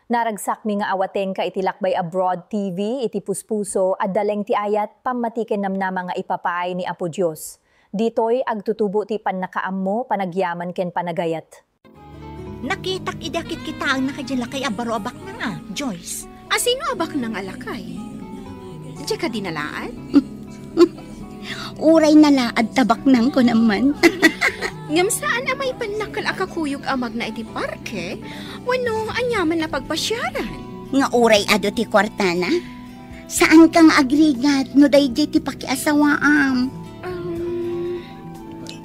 Naragsak mi nga awateng ka iti Lakbay Abroad TV, iti puspuso, at daleng ti ayat pamatiken namnama nga ipapaay ni Apo Diyos. Ditoy agtutubo ti pannakaammo, panagyaman ken panagayat. Nakitak idakit kita ang nakadyan abaro abak na nga, Joyce. Asino abak ng alakay? Diya ka dinalaan? Uray nalaad tabak nang ko naman. Ngam saan amay panakal akakuyog amag na iti parke? Wano anyaman na pagpasyaran? Nga uray ado ti kwartana? Saan kang agrigat no dayjay ti pakiasawaam?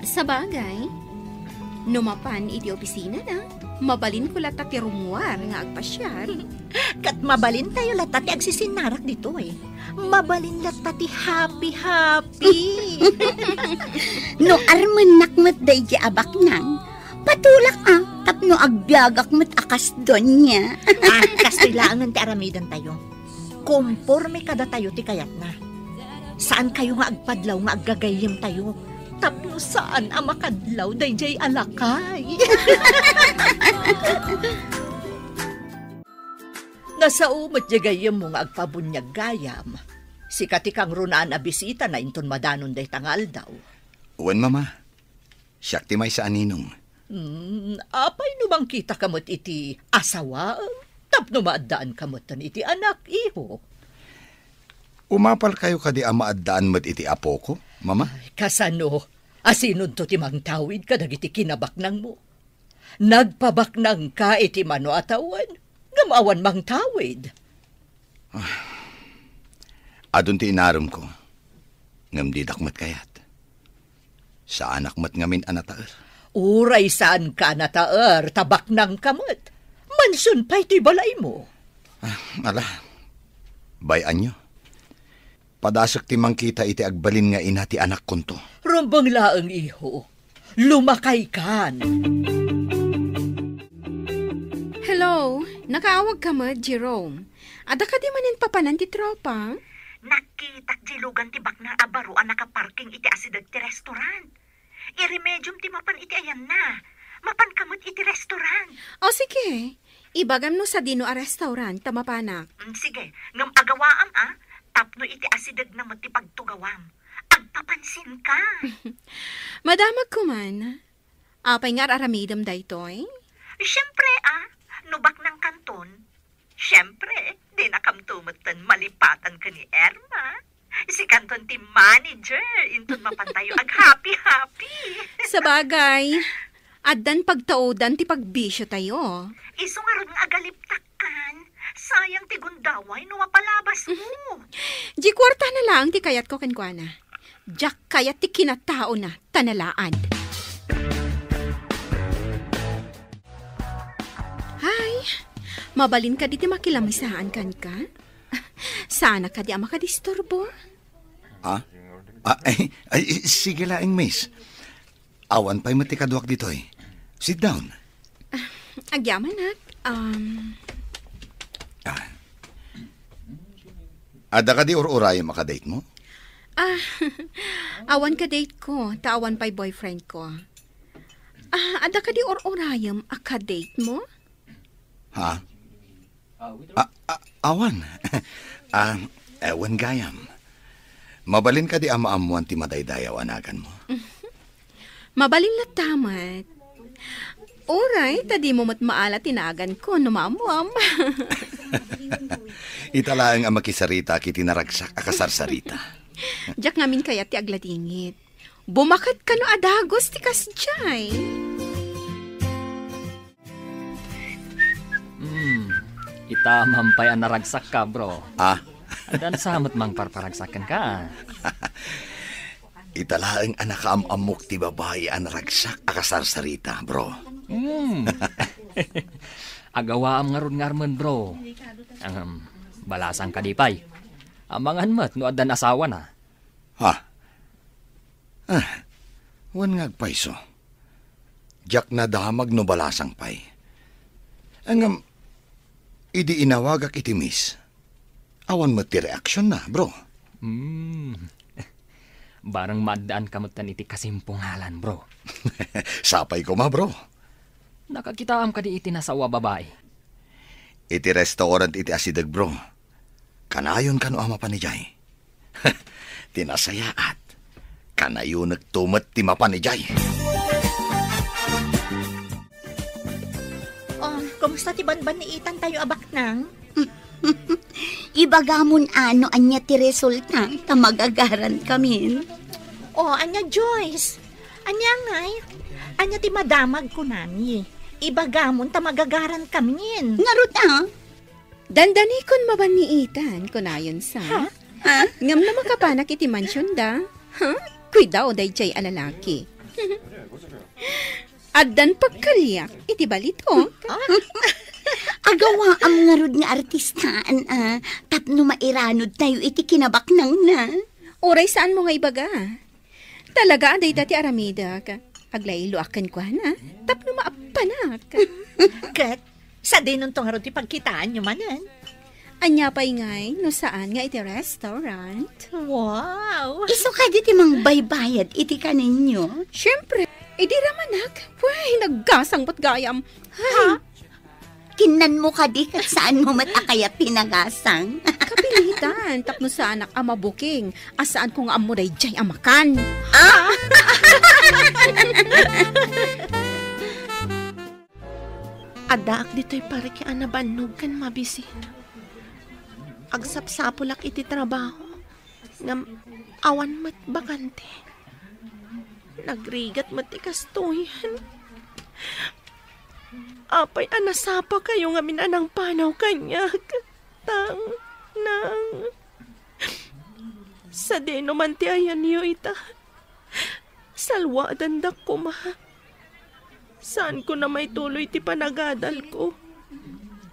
Sa bagay, numapan iti opisina na, mabalin ko lata ti rumuar nga agpasyar. Kat mabalin tayo lata ti agsisinarak dito eh. Mabalin lata ti happy. No arman nakmat dayjay abak nang, patulak tapno agbiagak mat akas doon niya. Kastilaan ti aramidan tayo. Kumporme kada tayo ti kayat na. Saan kayo nga agpadlaw nga aggagayim tayo? Tapno saan ang makadlaw dayjay alakay? Nasa umat jagayam mo nga agpabunyag gayam. Si katikang runaan a bisita na inton madanon day tangal daw. Uwan mama, siyak ti may sa aninong. Apay numang kita kamot iti asawa? Tapno maadaan kamotan iti anak, iho. Umapal kayo kadi maadaan mat iti apo ko, mama? Ay, kasano, asinun to ti mangtawid kadag iti kinabaknang mo. Nagpabaknang ka iti mano atawan, ngamawan mangtawid. Adun ti inaram ko, ngam di dakmat kayat. Sa anak mat ngamin anataer. Uray saan ka nataer, tabaknang kamot. Mansun pa'y ti balay mo. Ala, bayan nyo. Padasak ti mangkita iti agbalin nga ina ti anak konto. Rumbang laang iho, lumakay kan. Hello, nakaawag ka mo, Jerome. Ada ka di manin papanan ti tropa? Nakitak jilugan ti bakna abaro ang nakaparking iti asidag ti restaurant. Iremedium ti mapan iti ayan na. Mapan kamot iti restaurant. O sige, ibagam no sa dino a restaurant, tamapanak. Sige, ngam agawaam tapno iti asidag na ti pagtugawam. Agpapansin ka. Madamag ko man. Apay nga aramidam daytoy? Siyempre nubak ng kanton. Siyempre, di nakamtumatan malipatan ka ni Erma. Si kanton ti manager, inton mapantayo ag happy. Sa bagay, addan pagtaudan ti pagbisyo tayo. Iso nga ron nga agaliptak kan. Sayang ti gundaway no mapalabas mo. Di kwarta na lang ti kayat ko kenkwana. Diyak kayat ti kinatao na tanalaan. Hay, mabalin ka di ti makilamisaan kan ka? Sana ka di makadisturbo. Sige laing miss. Awan pa'y matikaduak dito eh. Sit down. Agyaman nak. Ada ka di urayang makadate mo? Awan ka date ko, taawan pa'y boyfriend ko. Ada ka di urayam akadate mo? Ha? Awan. Ewan gayam. Mabalin ka di ama-amuan ti madaydayaw anagan mo. Mabalin na tamat. Oray, tadi mo matmaala tinagan ko, numamuam. Italaang ang makisarita kiti naragsak akasarsarita. Diyak ngamin kaya ti agladingit. Bumakat ka no adagos ti kasjay. Ita mampay ang naragsak ka, bro. Dan samot mang parparagsakan ka. Italaang anak amok ti babae ang naragsak akasarsarita, bro. Agawaam nga ron ngarman, bro. Ang balasang kadipay. Amangan mat no adan asawa na. Wan ngagpayso. Diyak na damag no balasang pay. Ang idi inawagak iti miss. Awan mo ti reaksyon na, bro. Barang maadaan kamutan iti kasimpungalan, bro. Sapay ko ma, bro. Nakakitaam ka di iti nasawa babae. iti restaurant iti asidag bro. Kanayon kano ama panijay. Tinasayaat. Kanayon nagtumat ti mapanijay. Oh, kumusta ti banban ni Itan tayo abak nang? Ibagamon ano anya ti resulta ta magagaran kami. Oh, anya Joyce. Anya ngay. Anya ti madamag ko nami. Ibagamon ta magagaran kami. Ngarot Dandanikon maban ni Itan, kunayon sa. Ngam na makapanak iti mansyon da. Kuidaw day jay alalaki. Addan pagkaliak, iti balito. Agawa ang ngarod nga artistaan tapno mairanod tayo iti kinabaknang na. Oray saan mo nga ibaga? Talaga aday dati aramida ka. Aglayluakan ko na, tapno maapanak. Kat, sa dinun tong harot ipagkitaan nyo manan. Anya pa'y ngay, no saan nga iti restaurant? Wow! Iso ka di ti mang baybayad iti kaninyo. Siyempre, edi ramanak. Pway, naggasang ba't gayam. Ha? Kinan mo ka di kat saan mo matakayat pinagasang. Kapilitan, tapno sa anak ama booking. Asaan ko nga amuray jay amakan. Adaak dito'y pare ki anabanog kan mabisin. Agsapsapulak iti trabaho. Ngam awan mat bakante. Nagrigat mat ikastoyan. Apay anasapa kayo nga minanang panaw kanyag. Nang. Sa deno man ti ayan niyo ita. Salwa dandak ko ma. Saan ko na may tuloy ti panagadal ko?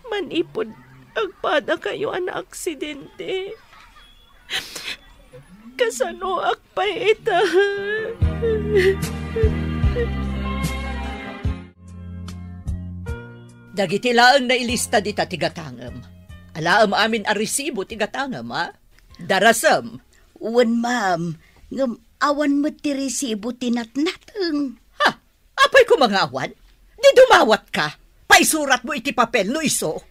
Manipod, agpada kayo ana aksidente. Kasano akpay ita. Dagiti laang na ilista di ta tigatangam. Alaam amin a resibo tigatangam, ha? Darasam. Uwan ma'am, ngam awan mo ti resibo tinatnateng. Ha? Apay ko mga awan? Di dumawat ka. Paisurat mo iti papel no iso.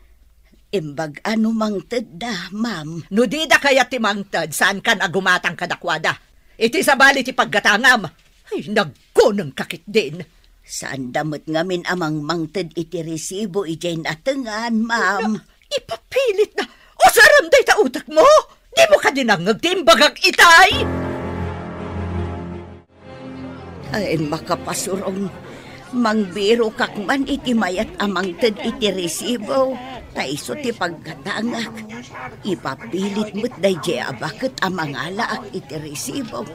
Imbag ano mang tedda, ma'am. No di da kaya ti mangtad saan kan agumatang kadakwada. Iti sabali ti paggatangam. Ay, nagkonang kakit din. Saan damot ngamin amang mangted iti resibo ijay natengan, ma'am. Ipapilit na. O saram day ta utak mo. Di mo ka din ang nagtimbagag itay. Ay, makapasurong. Mangbiro kakman iti mayat amang ted iti resibo. Taiso ti pagkatangak. Ipapilit mo't dayjay abakit amang alaak iti resibo.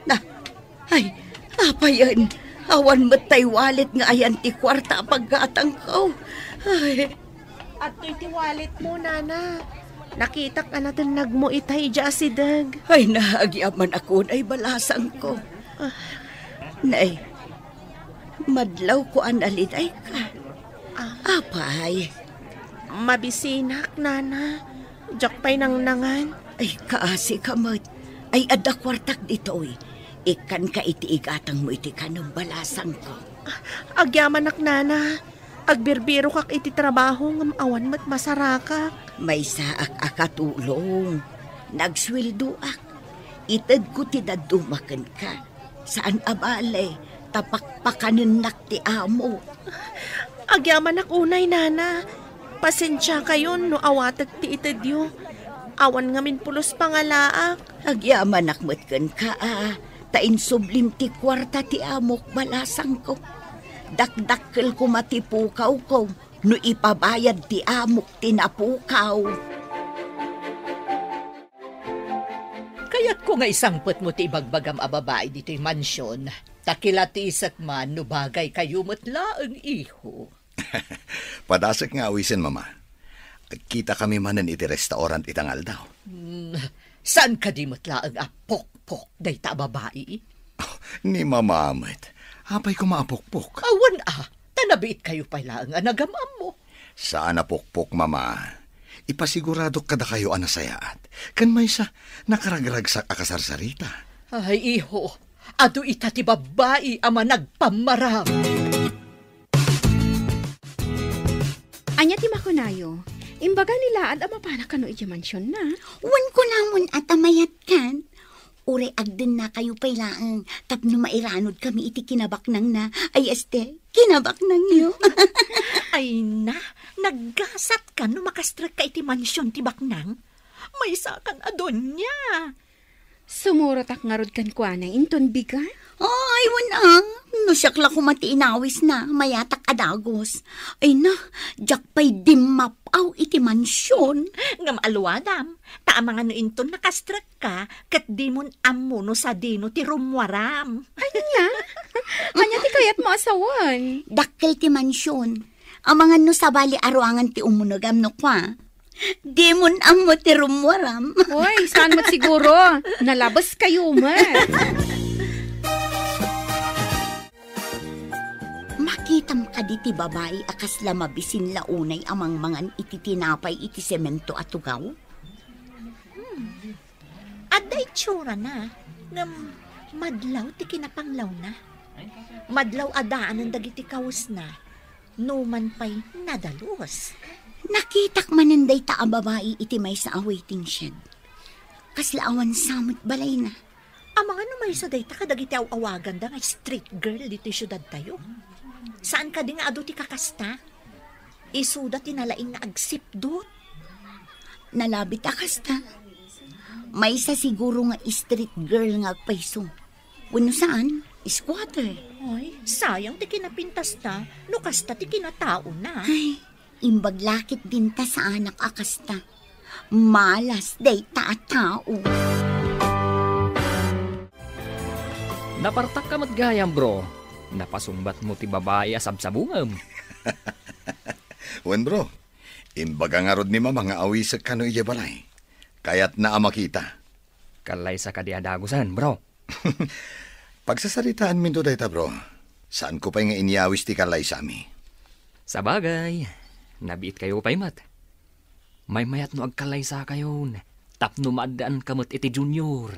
Na, ay, apa yan? Awan mo't tay walit nga ayan ti kwarta pagkatang ko. Ay. At iti wallet mo, nana. Nakita ka natin nagmo itay dya asidag. Ay, naagyaman ako ay balasang ko. Nay, madlaw ko an aliday ka. Apay. Mabisinak, nana. Diyak pa'y nangnangan. Ay, kaasi ka mo't. Ay, adda kwartak dito'y. Ikan ka iti igatang mo iti kanong balasang ko. Agyaman ak, nana. Agbirbiro kak iti trabaho ngam awan mat masarakak. May saak akatulong. Nagswildo ak. Itad ko tinadumakan ka. Saan abale? Tapakpakanin nak ti amo. Agyaman ak unay, nana. Pasensya kayo no awatag ti itadyo. Awan ngamin pulos pangalaak. Agyaman ak matkan ka Tain sublim ti kwarta ti amok balasang ko. Dakdakkel ko matipukaw ko, no ipabayad ti amok tinapukaw. Kaya't ko nga isangpot mo ti ibagbagam a babae dito'y mansyon, takilatisak man no bagay kayo matlaang iho. Padasak nga awisin, mama. Kita kami manan iti restaurant itangal daw. Saan ka di matlaang apok-pok day ta babae? Ni mama amat. Apay ko maapokpok. Awan tanabiit kayo pala ang anagamam mo. Saan napokpok, mama? Ipasigurado kada kayo anasayaat. Kan may sa nakaragrag sa akasarsarita. Ay, iho. Ado ita ti babae ama nagpamaram. Anya ti makunayo. Imbaga nila at amapana kano iti mansyon na. Wan ko namon at amayat kan. Ure agden na kayo pailaan. Tapno mairanod kami iti kinabaknang na. Ay este, kinabaknang yo. Ay na, naggasat ka no makastrek ka iti mansyon ti baknang. May sakan adon niya. Sumurot ak ngarod kan kwa na inton biga. Ay, wanang. No siyakla ko matiinawis na. Mayatak adagos. Ay na, jak pa'y dimapaw iti mansyon. Ngam alwadam, taamang ano inton nakastrek ka, kat di mon ammo no sa dino ti rumwaram. Anya? Anya ti kayat mo asawan. Dakkel ti mansyon. Amangan no sa bali aruangan ti umunogam no kwa. Di mon ammo ti rumwaram. Hoy, saan mo't siguro? Nalabas kayo man. Makitam ka di ti babae akas lamabisin launay amang mangan iti tinapay iti semento at tugaw? Aday tsura na, ngam madlaw ti kinapanglaw na. Madlaw adaan ang dagiti kawas na, numan pa'y nadalos. Nakitak maninday ta a babae iti may sa awaiting shed. Kaslaawan samot balay na. Amang ano may sa dayta ka dagiti awagan da nga street girl dito syudad tayo. Saan ka di nga ado ti kakasta? Isuda tinalaing nga agsipdot. Nalabit akasta. May sa siguro nga street girl nga agpaiso. Wano saan? Squatter. Ay, sayang ti kinapintas ta, no kasta ti kinatao na. Ay, imbaglakit din ta sa anak akasta. Malas day ta at tao. Napartak ka matgayam, bro. Napasumbat mo ti babae asabsabungam. Wan bro, imbaga nga rod ni mama nga awisag kano iya balay. Kaya't na makita. Kalay sa kadiadagusan, bro. Pagsasaritaan minto dayta bro, saan ko pa'y nga iniawis ti kalay sa ami? Sa bagay, nabiit kayo pa'y mat. May mayat no agkalay sa kayon. Tapno maadaan kamot iti junior.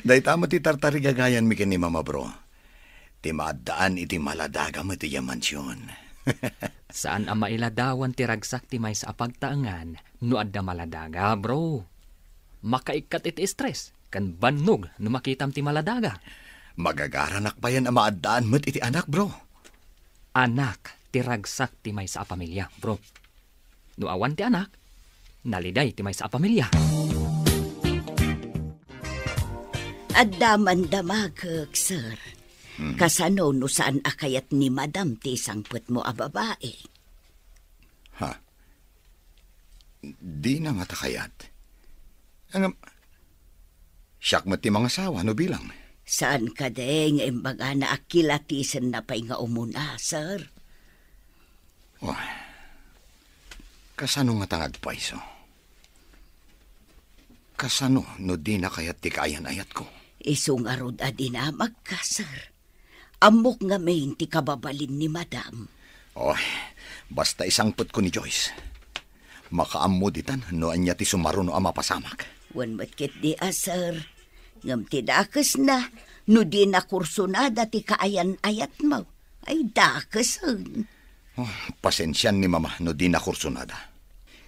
Dayta mo ti tartarigagayan mi ken ni mama bro. Ti maadaan iti maladaga mo ti mansyon. Saan ang mailadawan ti ragsak ti may sa pagtaangan no adda maladaga, bro? Makaikat iti stress kan bannog no makitam ti maladaga. Magagaranak pa yan ang maadaan mo't iti anak, bro. Anak ti ragsak ti may sa pamilya, bro. No awan ti anak, naliday ti may sa pamilya. Addaman damagag, sir. Kasano no saan akayat ni madam ti sangput mo a babae? Ha? Di na nga takayat. Siyak mo ti mga sawa, no bilang? Saan ka deng imbaga na akilatisan na pa'y nga umuna, sir? Oh, kasano nga tangag paiso? Kasano no di na kayat ti kayan-ayat ko? Isong arod adinamag ka, sir. Amok nga main ti kababalin ni madam. Oh, basta isangput ko ni Joyce. Makaamuditan no anya ti sumaro no ama pasamak. Wan matkit di sir. Ngam ti dakes na, no di na kursunada ti kaayan-ayat mo. Ay dakes. Oh, pasensyan ni mama no di na kursunada.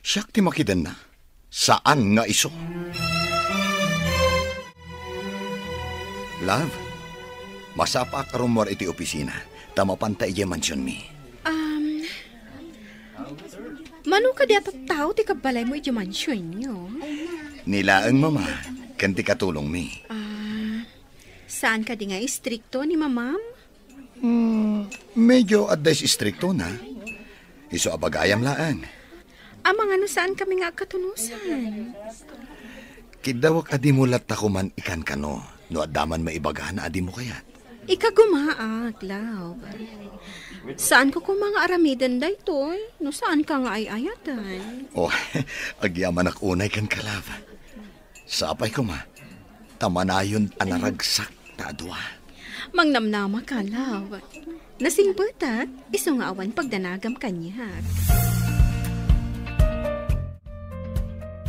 Siyak ti makidan na. Saan nga iso? Love, masapa ka rumor iti opisina. Tama pantay iya mansyon mi. Mano ka diya tao ti kabalay mo iti mansyon niyo? Nilaang mama, kanti katulong mi. Saan ka di nga istrikto ni mamam? Medyo advice istrikto na. Iso abagayam laang. Amang ano saan kami nga katunusan? Kidawak adi mo latakuman ikan kano. No adaman maibaga na adi mo kayat. Ikagumaak, love. Saan ko kung mga aramidan da ito? No saan ka nga ay ayatan? Oh, agyaman ak unay kan kalav. Sapay ko ma. Tamanayon anaragsak na adwa. Mangnamnama ka, love. Nasingbutat, iso nga awan pagdanagam kanyak.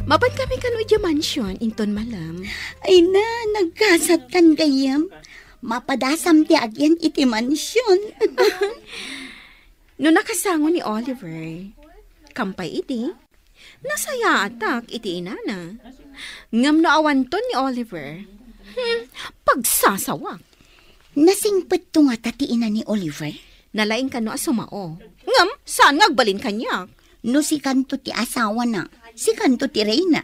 Mapan kami kanu iti mansyon, inton malam. Ay na, nagkasat kan gayam. Mapadasam ti agyan iti mansyon. No nakasango ni Oliver, kampay iti, nasaya atak iti inana. Ngam no awanton ni Oliver, pagsasawak. Nasingpet to nga tatiina ni Oliver. Nalaing ka no asumao. Ngam, saan ngagbalin kanyak? No si kanto ti asawa na, si kanto ti Reyna.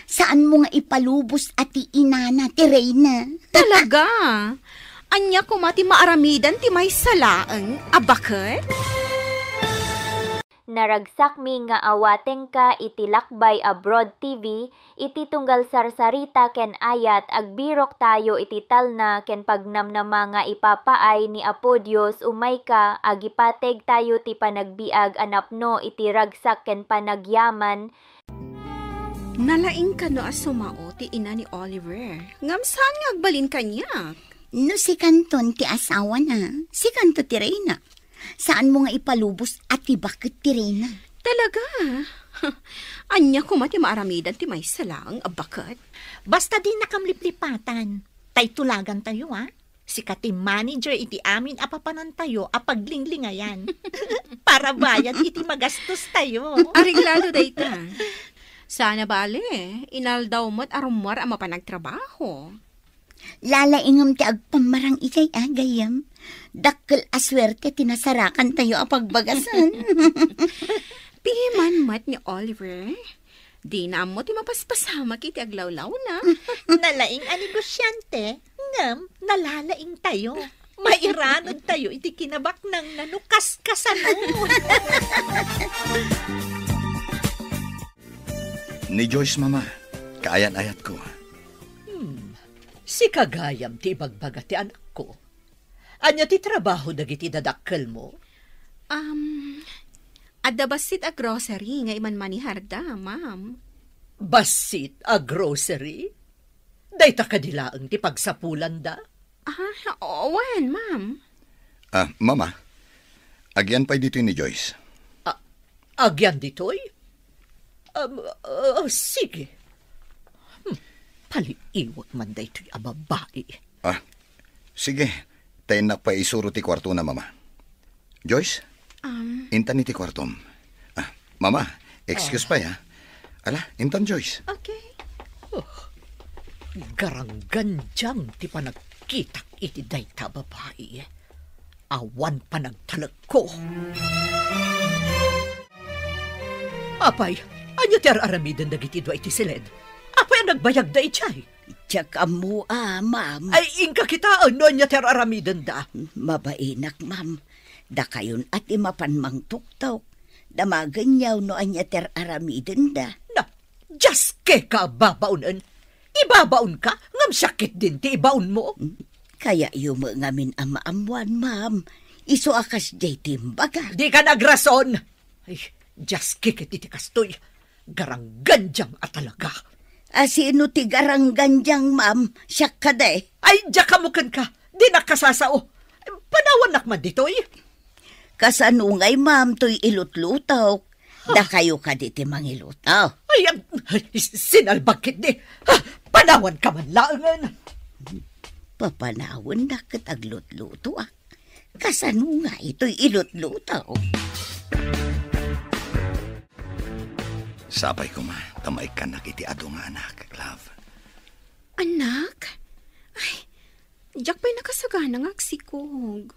Saan mo nga ipalubos at ti inana ti Reyna? Talaga? Anya kumati maaramidan ti may salaang abakit? Naragsak mi nga awateng ka iti Lakbay Abroad TV, iti tunggal sarsarita ken ayat agbirok tayo iti talna ken pagnamnama nga ipapaay ni Apo Dios umay ka agipateg tayo ti panagbiag anapno iti ragsak ken panagyaman. Nalaing ka no asumao ti ina ni Oliver. Ngam saan ngagbalin kanyak? No si kanton ti asawa na, si kanto ti Reyna. Saan mo nga ipalubos at ti bakit ti Reyna? Talaga? Anya kumati maaramidan ti may salaang abakit? Basta din nakamliplipatan. Tay tulagan tayo, ha? Si kati manager iti amin apapanan tayo apaglinglingayan. Para bayad iti magastos tayo. Ariglado dayta. Sana bale, inaldaw mo't arumwar ang mapanagtrabaho. Lalaingam ti agpamarang itay agayam. Dakkel aswerte tinasarakan tayo apagbagasan. Piman mat ni Oliver. Di na mo ti mapaspasamak iti aglawlaw na. Nalaing anigosyante, ngam nalalaing tayo. Mairanod tayo iti kinabak ng nanukas-kasan mo. Ni Joyce, mama. Kaayan-ayat ko. Si kagayam ti ibagbaga ti anak ko. Anya ti trabaho dagiti dadakkel mo? Adda basit a grocery nga iman maniharda, ma'am. Basit a grocery? Dayta kadilaang ti pagsapulan da? Owen, ma'am. Mama. Agyan pa'y dito ni Joyce. Agyan ditoy? Sige. Paliiwag man da ito'y ababae. Sige. Tayo na pa isuro ti kwarto na, mama. Joyce? Intan iti kwartom. Mama, excuse pa ya. Ala, intan Joyce. Okay. Garanggan diyang ti panagkitak iti dayta babae. Awan panagtalag ko. Apay, anya ti aramiden dagiti dua iti silid. Apay ang nagbayag da itchay. Tsaka mo, ma'am. Ay, inka kita, ano niya ter aramiden da? Mabainak, ma'am. Da kayon at imapanmang tuktok. Damaganyaw no anya ter aramiden da. Na, just ke ka babaunan. Ibabaon ka, ngam sakit din ti ibaon mo. Kaya yumo ngamin amaamuan, ma'am. Iso akas jay timbaga. Di ka nagrason. Ay, just kikit iti kastoy. Garanggan diyang atalaga. Sino ti garanggan diyang, ma'am? Siya ka de. Ay, diyakamukan ka. Di nakasasao. Panawan nakman ditoy. Kasanungay, ma'am, to'y ilutlutaw. Da kayo ka diti mangilutaw. Ay, sinalbagkit di. Panawan ka man laangan. Papanawan na kataglutluto Kasanungay to'y ilutlutaw. Sabay ko, ma. Tamay ka nakiti adong anak, love. Anak? Ay, diyak pa'y nakasagana nga agsikog.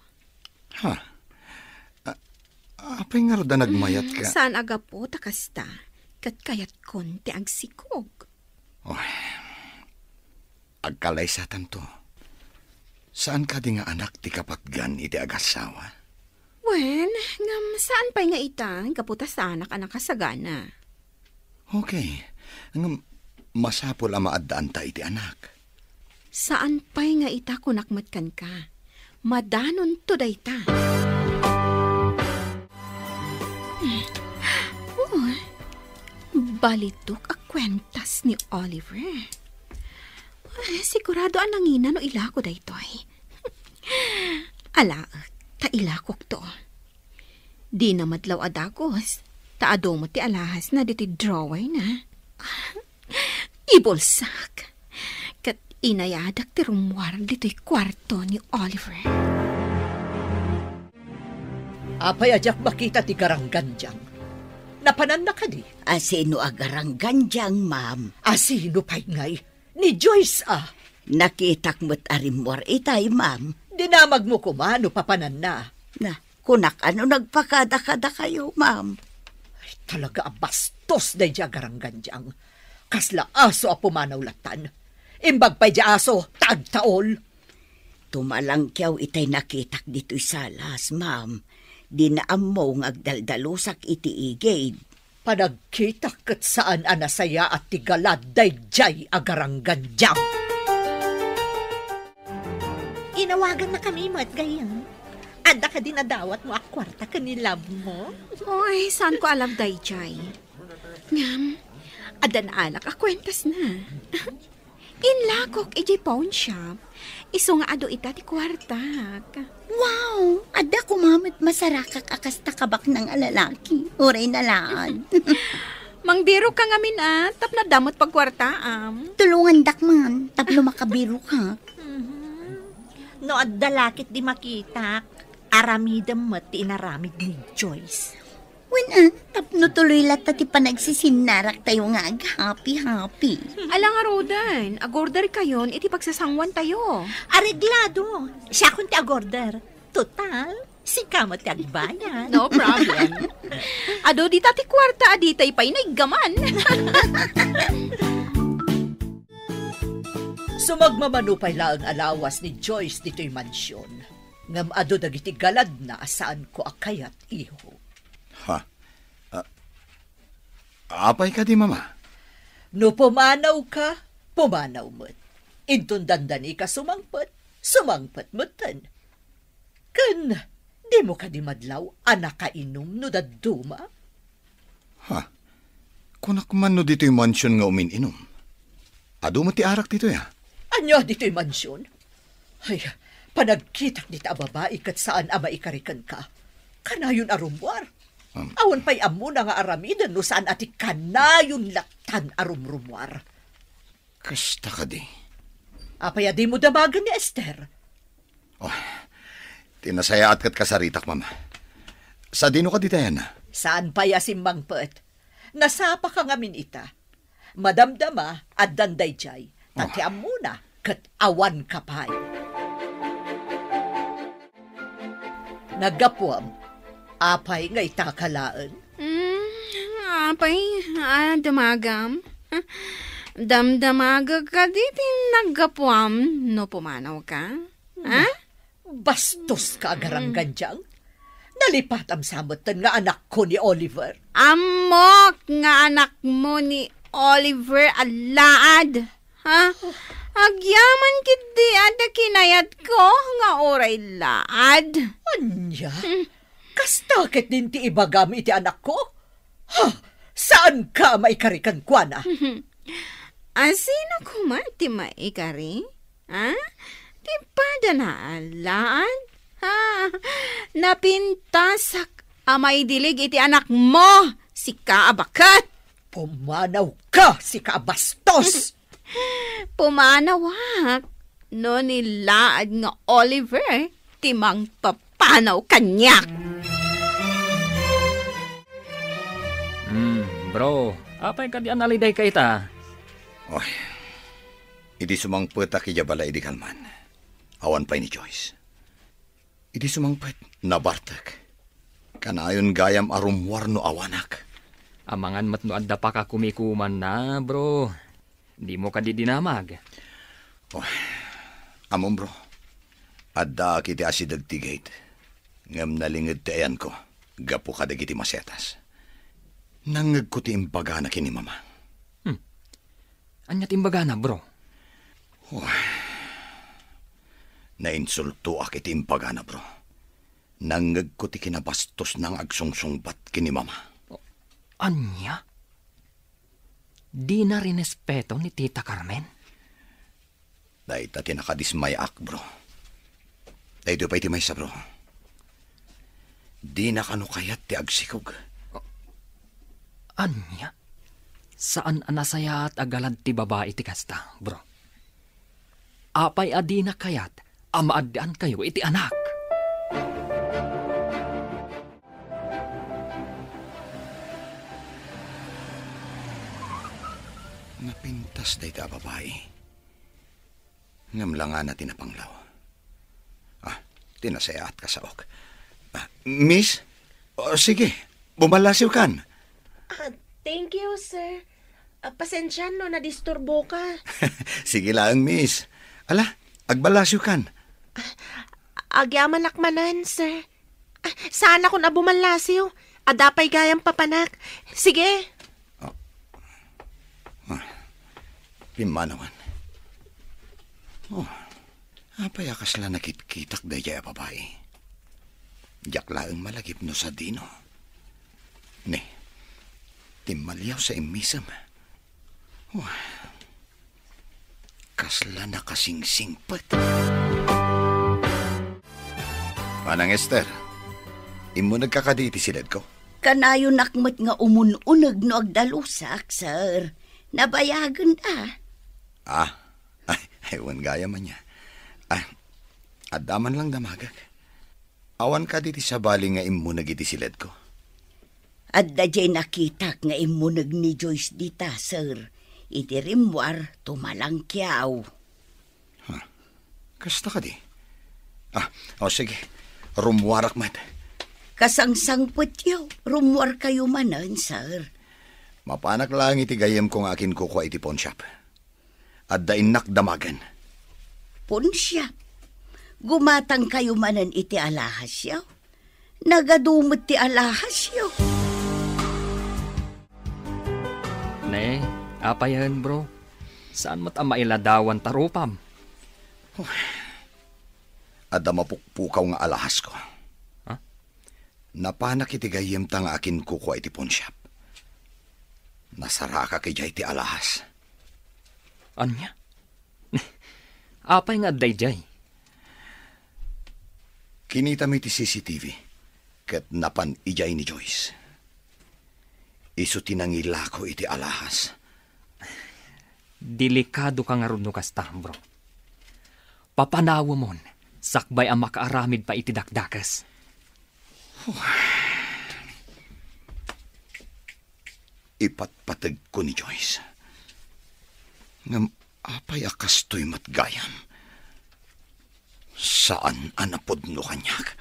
Apay nga roda nagmayat ka? Saan aga po takasta? Kat kayat konti agsikog. Agkalay sa tanto. Saan ka di nga anak ti kapatgan iti agasawa? Wen, ngam saan pa'y nga ita? Kaputa sa anak kasagana. Okay. Masapol ang maadaan ta iti anak. Saan pa'y nga ita kunakmatkan ka? Madanon to dayta. Balitok a kwentas ni Oliver. Sigurado ang nangina no ilako daytoy. Ala, ta ilakok to. Di na madlaw adagos. Taado mo ti alahas na diti drawer na. Ibulsak. Kat inayadak ti rumwar dito'y kwarto ni Oliver. Apay ajak makita ti garangganjang. Napanan na ka di. Asino agaranggan diyang, ma'am? Asino pa'y ngay? Ni Joyce Nakitak mo't arimwar itay, ma'am. Dinamag mo kumano papanan na. Na, kunak ano nagpakada-kada kayo, ma'am? Ay, talaga bastos na dya garangganjang. Kasla aso a pumanaw latan. Imbag pa'y dya aso, tagtaol. Tumalang kyaw itay nakitak dito'y salas, ma'am. Dinaam mo ngagdaldalusak iti igid. Panagkita kat saan anasaya at tigalad dayjay agarangganjang. Inawagan na kami, mat gayang. Ada ka din nadawat mo akwarta kanilab mo? Oy, saan ko alam, Dayjay? Ngam, adan alak, akwentas na. Inlakok, iji pawn shop. Iso nga ado ita ti kwartak. Wow! Ada kumamit masarakak akas takabak ng alalaki. Uray na laan. Mangbiro ka ngamin tap na damot pagkwartaam. Tulungan dakman, tapno makabiro ka. No, at dalakit di makita, aramidam mo ti inaramid ni Joyce. When tapno tuloy lata ti panagsisinarak tayo nga happy. Alang arodan, agorder kayon, iti pagsasangwan tayo. Areglado, siya kun ti agorder. Total, si kamo ti agbayan. No problem. Ado di tati kwarta, aditay pa'y naigaman. Sumagmamanupay laang alawas ni Joyce dito'y mansyon. Ngam ado dagiti galad na saan ko akayat iho. Ha? Apay ka di, mama? No pumanaw ka, pumanaw mo't. Intun dandani ka sumangpet mo'tan. Kan, di mo ka di madlaw, anak ka inom no daduma? Ha? Kunak man no dito'y mansyon nga umin-inom. Ado mo ti arak dito ya? Anyo dito'y mansyon? Ay, panagkitak dita babae kat saan ama ikarikan ka. Kanayon arumwar. Awan pa'y amo na nga aramidan no saan ati kanayon latan arumrumwar. Kasta ka di. Apaya di mo damagan ni Esther. Oh, tinasaya at kat kasaritak, mama. Sa dino ka di tayo na? Saan pa'y asimbangpet? Nasapa ka ngamin ita. Madamdama at danday jay. Tatiam muna kat awan kapay. Nagapuam. Apay nga itakalaan. Apay, damagam. Damdamaga ka diti naggapuam no pumanaw ka. Ha? Bastos ka agarangganjang. Nalipatam samutan nga anak ko ni Oliver. Amok nga anak mo ni Oliver alaad. Ha? Agyaman kiti ada kinayat ko nga oray laad. Anya? Kastakit din ti ibagam iti anak ko? Ha? Saan ka maikarikan kwa na? Asino ko man ti maikari? Ha? Ti pada na alaan? Ha? Napintasak amay dilig iti anak mo, si Kaabakat. Pumanaw ka, si Kaabastos! Pumanawak. No nilaad nga Oliver, timang papanaw kanyak. Bro, apay ka di analiday ka ita? Oy, idi sumangpet akija bala idi kalman. Awan pa'y ni Joyce. Idi sumangpet nabartak. Kanayon gayam arumwar no awanak. Amangan mat no adda pa ka kumikuman na, bro. Di mo ka di dinamag. Oy, amon bro. Adda kiti asidag tigate. Ngam nalingid ti ayan ko. Gapo ka dagiti masetas. Nangag ko ti imbagana kini mama. Anyat imbagana, bro? Nainsulto ak iti imbagana, bro. Nangag ko ti kinabastos ng agsungsungbat kini mama. Anya? Di na rinespeto ni Tita Carmen? Dahil tati nakadismayak, bro. Dahil pa iti maysa, bro. Di na kanukayat ti agsikog. Anya? Saan anasaya at agalad ti babae ti kasta, bro? Apay adi na kayat, amaadaan kayo iti anak. Napintas day ta babae. Ngam lang nga natin na panglaw. Tinasayaat ka sa ok. Miss? Sige, bumalasiw kan. Thank you, sir. Pasensya no, nadisturbo ka. Sige lang, miss. Ala, agbalasyo kan. Agyaman lakmanan, sir. Saan ako na bumalasiw? Adapay gayang papanak. Sige. Pimanawan. Apay akas lang nakitkitak da jaya babae. Diyak laang malagip no sa dino. Ne, timalyaw sa imisam. Kasla na kasing singpat. Manang Esther, imo nagkakaditi silad ko? Kanayo nakmat nga umununag no agdalusak, sir. Nabayagan da. Ewan gaya man niya. Adaman lang damagag. Awan ka diti sa bali nga imunag iti silad ko. At da jay nakitak nga imunag ni Joyce dita, sir. Iti rimwar tumalangkyaw. Kasta ka di? Sige. Rumwarak mat. Kasangsangpot yaw. Rumwar kayo manan, sir. Mapanak lang iti gayem kong akin kukuha iti pawn shop. At dainak damagan. Pawn shop? Gumatang kayo manan iti alahas yaw. Nagadumot ti alahas yaw. Ne, apa yan bro? Saan mo't mailadawan tarupam? Ada mapukpukaw nga alahas ko. Napanak iti gayem tang akin kukuha iti pawn shop. Nasara ka kay jay ti alahas. Anya? Apay nga day jay? Kinita mi ti CCTV ket napan ijay ni Joyce. Isu tinangila ko iti alahas. Delikado ka nga ron no kasta, bro. Papanawa mon, sakbay ang makaaramid pa iti dakdakas. Ipatpatag ko ni Joyce. Ngam apay akas to'y matgayam. Saan anapod no kanyak?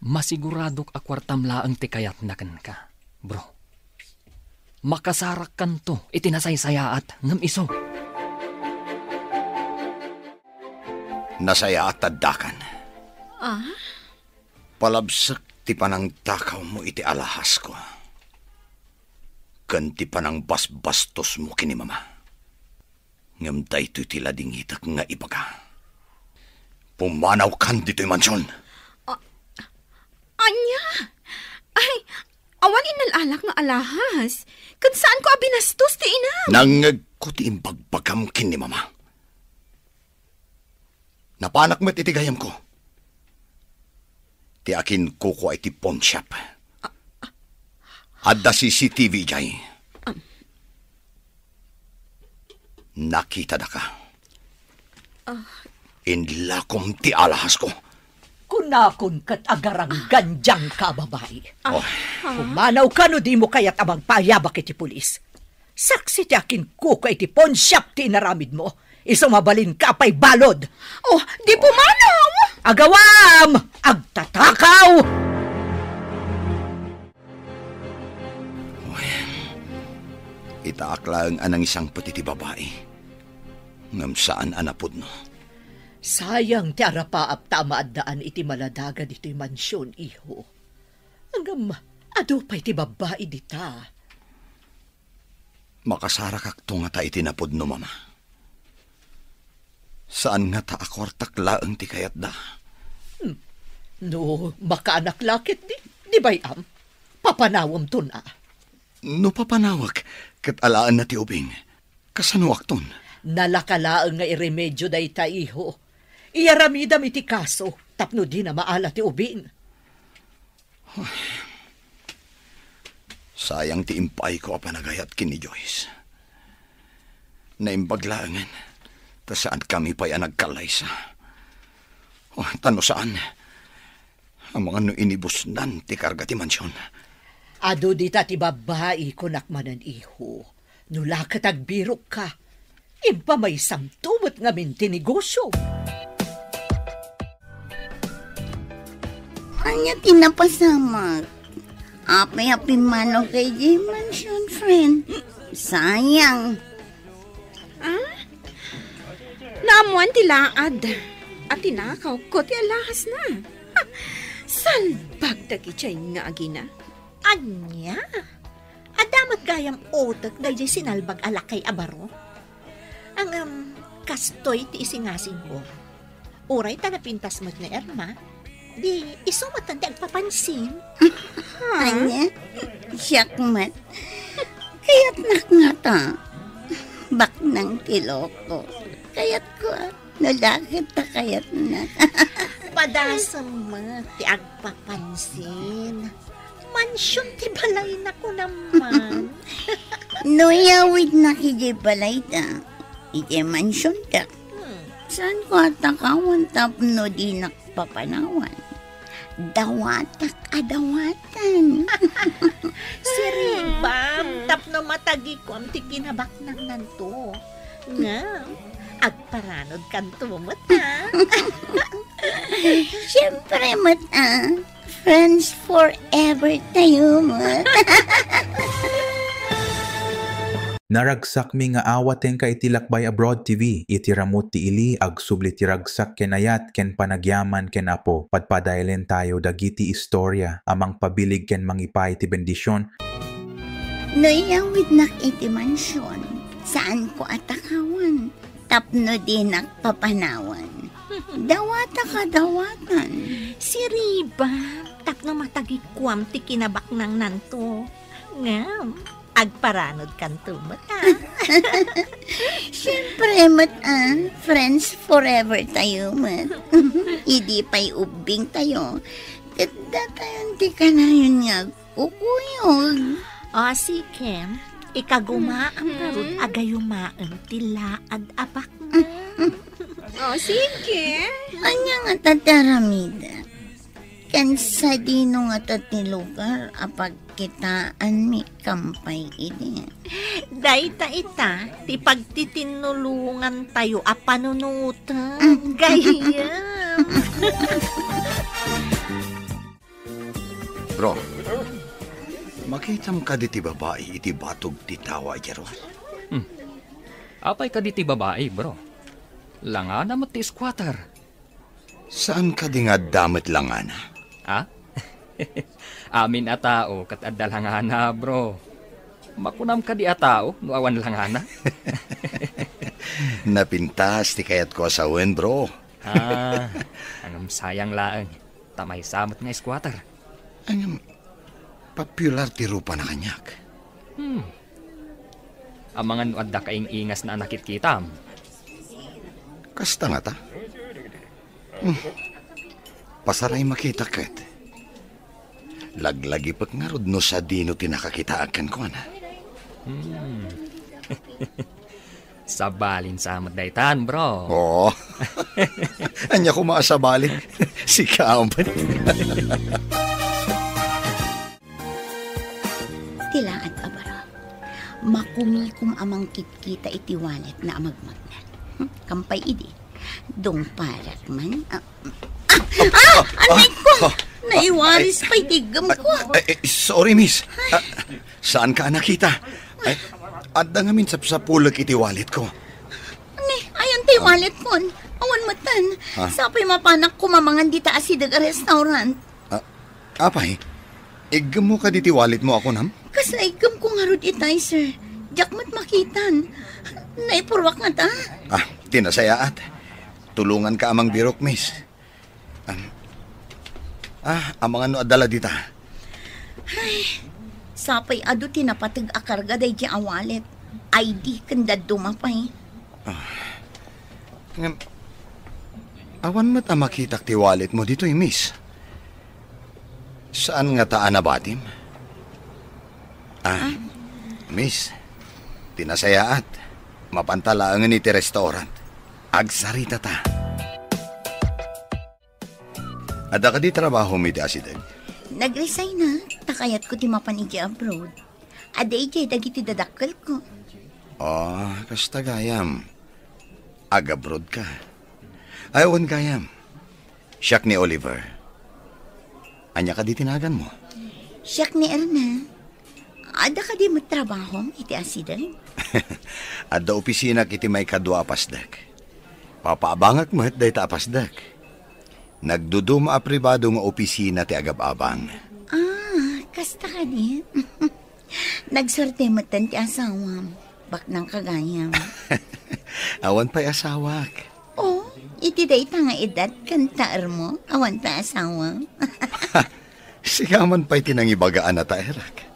Masiguradok akwartam laang ti kayat na ka, bro. Makasarak kan to, itinasaysayaat ngam iso. Nasayaat taddakan. Palabsak ti panang takaw mo iti alahas ko. Kanti panang basbastos mo kini mama. Ngam daytoy ti ladingitak nga ibaga. Pumanaw kan dito'y mansyon. Anya? Ay, awan inalalak nga alahas. Kan saan ko abinastos ti ina? Nangag ko ti imbagbagam kin ni mama. Napanak mo't itigayam ko. Ti akin kuko ay ti pawn shop. Adda CCTV jay. Nakita da ka. Inlakom ti alahas ko. Kunakon kat agarang ganjang ka, babae. Humanaw ka no di mo kaya't amang payabak iti pulis. Saksi ti akin kuko iti pawn shop ti inaramid mo. Isang mabalin ka pa'y balod. Oh, di pumanaw! Agawam! Agtatakaw! Itaak lang anang isang patiti babae. Ngam saan anapod no? Sayang ti arapaap tama at daan iti maladagan iti mansyon, iho. Hanggang ado pa iti babae dita. Makasara kakto nga ta iti napod no, mama. Saan nga ta akwartak laang ti kayat da? No, makaanak lakit di bayam? Papanawam to na. No papanawag, kat alaan na ti ubing. Kasanuak ton? Nalakalaang nga iremedyo da ita, iho. Iyaramidam iti kaso, tapno di na maala ti ubin. Sayang ti impay ko apanagayat kin ni Joyce. Naimbaglaangan, ta saan kami pa'y nagkalaysa. Tano saan? Ang mga no inibusnan ti karga ti mansyon. Ado di ta ti babae kunakmanan, iho. Nula ka tagbiro ka. Impa may samtuwat nga minti negosyo. Anya tinapasamak. Api-api mano kay J Mansion, friend. Sayang. Naamuan tilaad. At tinakaw ko ti alahas na. Salbag dagi chay nga agina. Anya? Adamat gayam otak na di sinalbag alakay abaro. Ang kastoy ti isingasing ko. Uray tanapintas mo't na Erma. Di isumatan ti agpapansin. Anya, siyakmat. Kaya't nakngata. Bak ng tiloko. Kaya't ko, nalakit ta kaya't na. Padasam mo ti agpapansin. Mansyon ti balay na ko naman. Noyawid na kiji balay ta. Ije mansyon ta. Saan ko atakawan tapno di nakpapanawan? Dawatak adawatan. Siribam, tapno matagi ko ang tikinabak ng nanto. Nga, agparanod kanto mo ta. Siyempre, mata. Friends forever tayo, mat. Naragsak mi nga awaten ka itilakbay abroad TV, itiramot ti ili ag subli tiragsak kenayat ken panagyaman ken apo, padpadailen tayo dagiti istorya, amang pabilig ken mangipay ti bendisyon. Noyawid nak iti mansyon, saan ko atakawan, tapno din nakpapanawan. Dawata ka dawatan. Siribam, tapno matagi ko ang tikinabak ng nanto. Nga, agparanod kanto mo ta. Siyempre, mata. Friends forever tayo, mat. Idi pa'y ubing tayo. Tanda tayo, di ka na yun nga kukuyog. O, sige. Ikagumaang karod agayumaan tilaad apak na. O, sige. Anya nga tataramida. Kansa dino nga tati lugar apag kitaan mi kampay ini. Dayta ita, ti pagtitinulungan tayo a panunutan. Gayam. Bro, makitam ka di ti babae iti batog ti tawa, Jerwan. Apay ka di ti babae, bro. Langana mo ti squatter. Saan ka di nga damit langana? Ha? Amin a tao kat addal hangana, bro. Makunam ka di a tao, no awan langana. Napintas ti kayat ko asawen, bro. Anong sayang laang. Tamay samot nga squatter. Anyam, popular ti rupa na kanyak. Ang mga nuadda kaing ingas na nakitkitam. Kasta nga ta. Pasaray makita ket. Laglagi pag nga rod no sa dino tinakakitaakan ko na. Sabalin sa daytan, bro. Oo. Anya ko maasabalin. Si Kaampan. Tilaad abara. Makumikum amang kitkita iti wallet na amagmagnan. Kampay idi. Dong parak man. Anay ko! Naiwaris pa'y tigam ko. Sorry, miss. Saan ka nakita? Adda nga min sa pulag iti wallet ko. Ayan tayo wallet mo. Awan matan. Sapay mapanak ko mamangan dita asidag a restaurant. Apay, igam mo ka diti wallet mo ako, nam? Kasaigam ko nga rod itay, sir. Jakmat makitan. Naipurwak nga ta. Tinasayaat. Tulungan ka amang birok, miss. Ang mga no adala dita. Ay, sapay ado tinapatag akarga day di awalet. ID kanda dumapay. Awan mo ta makitak ti wallet mo dito, miss. Saan nga taan na batim? Miss, tinasayaat. Mapantalaangan iti restaurant. Agsarita ta. Ada ka di trabaho mi ti asidag? Nag-resign na. Takayat ko ti mapan iti abroad. Ada iti dagiti dadakkel ko. Oh, kasta gayam. Agabrod ka. Ayawan gayam. Siyak ni Oliver. Anya ka di tinagan mo? Siyak ni Erna. Ada ka di matrabaho, iti asidan? Ada opisina kiti may kadwa apasdak. Papaabangak mo at dahi ta apasdak. Nagduduma a pribado nga opisina ti agab-abang. Kasta ka di. Nagsarte matan ti asawam. Bak ng kagayam. Awan pa'y asawak. Oh, iti day ta nga edad kantaar mo. Awan pa asawa. Sigaman pa'y tinangibagaan na taerak.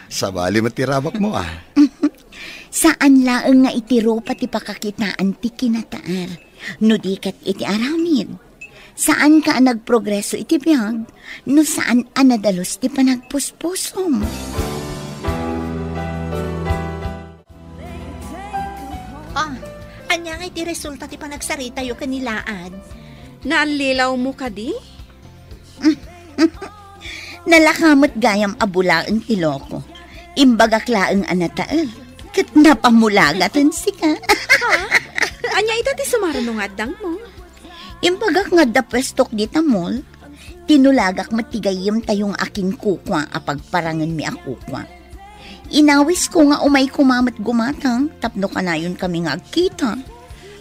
Sabali matirabak mo Saan laeng nga itiro pati pakakitaan ti kinataar. No di kat iti aramid. Saan ka nagprogreso iti biyag? No saan anadalos ti panagpuspusom? Anya nga iti resulta ti panagsarita yu kanilaan. Naalilaw mo ka di? Nalakamot gayam abulaang tiloko. Imbagaklaang anataal. Kat napamulagatan sika. Anya ita ti sumaranong adang mo? Imbagak nga da pwestok di tamol. Tinulagak matigayim tayong aking kukwa apagparangan mi akukwa. Inawis ko nga umay kumamat gumatang, tapno kanayon kami nga agkita.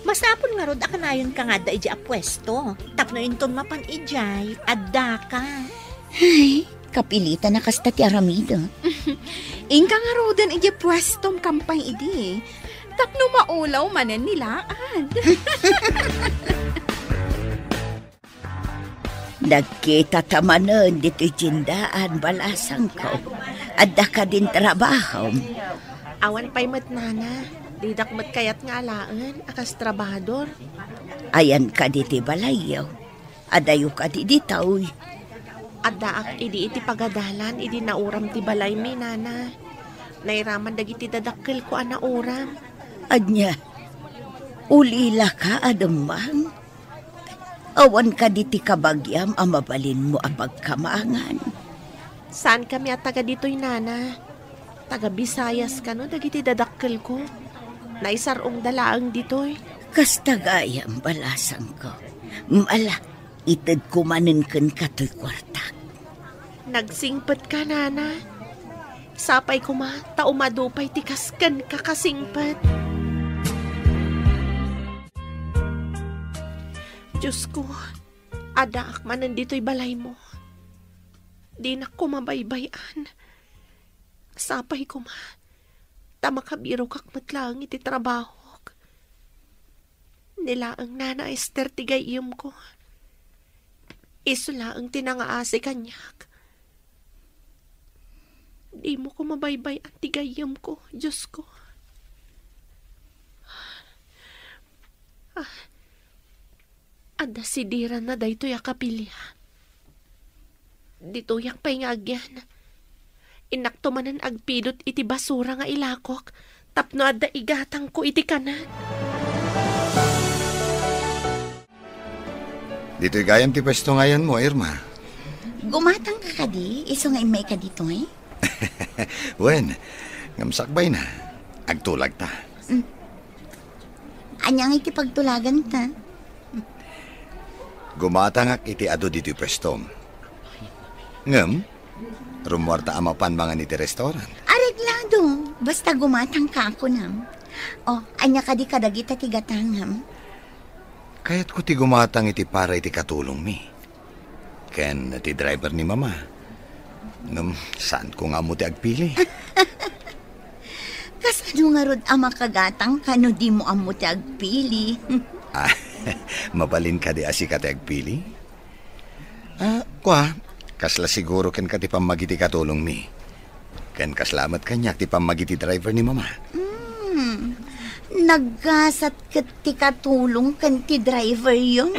Masapon nga rod akanayon ka nga da iji apwesto. Tapno inton mapan ijay, adda ka. Ay, kapilita na kasta ti aramida. Ingka nga rodan iji pwestom kampay idi. Tapno maulaw manen nilaan. Nagkita tamanan dito jindaan balasang ko. Adda ka din trabaho. Awan pa'y matnana. Didak mat kayat nga alaan, akas trabador. Ayan ka diti balayaw. Adayo ka di ditaw. Addaak idi iti pagadalan, idi nauram ti balay mi, nana. Nairaman dagiti dadakkel ko ana uram. Anya, ulila ka adamang. Awan ka diti kabagyam amabalin mo ang pagkamangan. Saan kami at taga dito'y nana? Taga Bisayas ka no, dagiti dadakkel ko. Naisarong dalaang dito'y. Kastagayam balasang ko. Mala, itad kumanin kan kato'y kwartak. Nagsingpat ka, nana. Sapay ko ma, taumadupay tikaskan kakasingpat. Diyos ko, adaak man nandito'y balay mo. Di na ko mabaybayan. Sapay ko ma, tamakabiro kak matlang iti trabaho. Nila ang nana Esther tigayim ko. Isula ang tinangaasi kanyak. Di mo ko mabaybay ang tigayim ko, Diyos ko. Ada sidiran na dayto yakapilya. Dito yak pa'y nga agyan. Inakto manan agpidot iti basura nga ilakok. Tapno ada igatang ko iti kanan. Dito'y gayam ti pwesto ngayon mo, Irma. Gumatang ka kadi, iso nga imay ka dito eh. Wen, ngamsakbay na. Agtulag ta. Anyang iti pagtulagan ta. Gumatangak iti ado dito'y pwestom. Ngam, rumwarta amapan mga niti restaurant. Areglado, basta gumatang ka ako nam. O, anya ka di kadagita tigatangam. Kaya't ko ti gumatang iti para iti katulong mi. Ken ti driver ni mama. Ngam, saan ko nga mo ti agpili? Kasano nga rod ama kagatang kano di mo amo ti agpili. Mabalin ka di asi ka ti agpili? Kwa, kasla siguro ken ka ti pamagiti katulong mi. Ken kaslamat kanyak ti pamagiti driver ni mama. Naggasat kat ti katulong kan ti driver yon.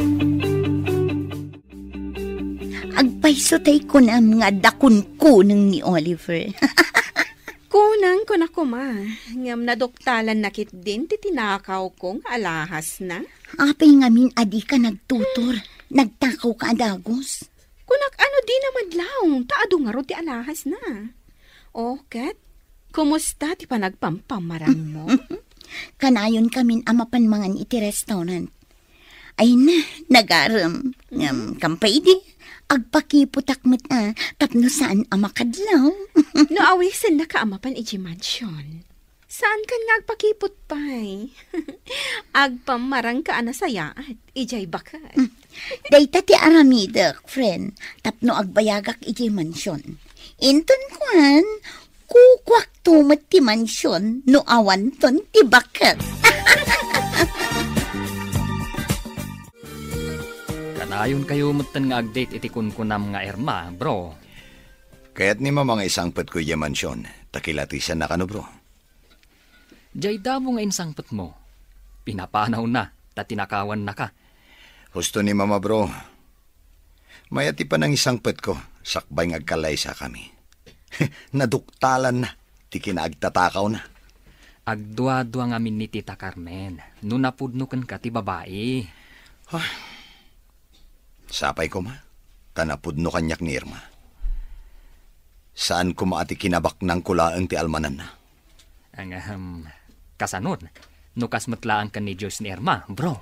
Agpayso tay ko na mga dakun-kunang ni Oliver. Kunang ko na kuma. Ngam nadoktalan nakit din ti tinakaw kong alahas na. Apay ngamin adi ka nagtutor. Nagtakaw ka adagos. Kunak ano di naman laong. Taado nga ro ti alahas na. O, Kat, Kumusta ti panagpampamaran mo? Kanayon kamin amapan mangan iti restaurant. Ay na, nagaram. Kampay di, agpakiputak mo't tapno saan amakadlaw. No awisan na ka amapan iti mansion. Saan kan nga agpakipot pa'y? Agpamarang ka anasayaat, ijay bakat. Dayta ti aramidak, friend. Tapno agbayagak iti mansyon. Inton kuan, kukwak tumat ti mansyon, no awan ton ti bakat. Kanayon kayo mutan nga agdate iti kunkunam nga Erma, bro. Kaya't ni mga isangpet ko iya mansyon, takilatisan na kano bro. Jay damo nga insangpet mo. Pinapanaw na, tatinakawan na ka. Husto ni mama bro. Mayati pa ng isangpet ko, sakbay ngagkalay sa kami. Naduktalan na, ti kinaagtatakaw na. Agdwa-dwa nga min ni Tita Carmen, no napudnukan ka ti babae. Sapay ko ma, tanapudno kanyak ni Irma. Saan ko maati kinabak ng kulaan ti almanan na? Ang kasanon, nukas matlaan ka ni Diyos ni Irma, bro.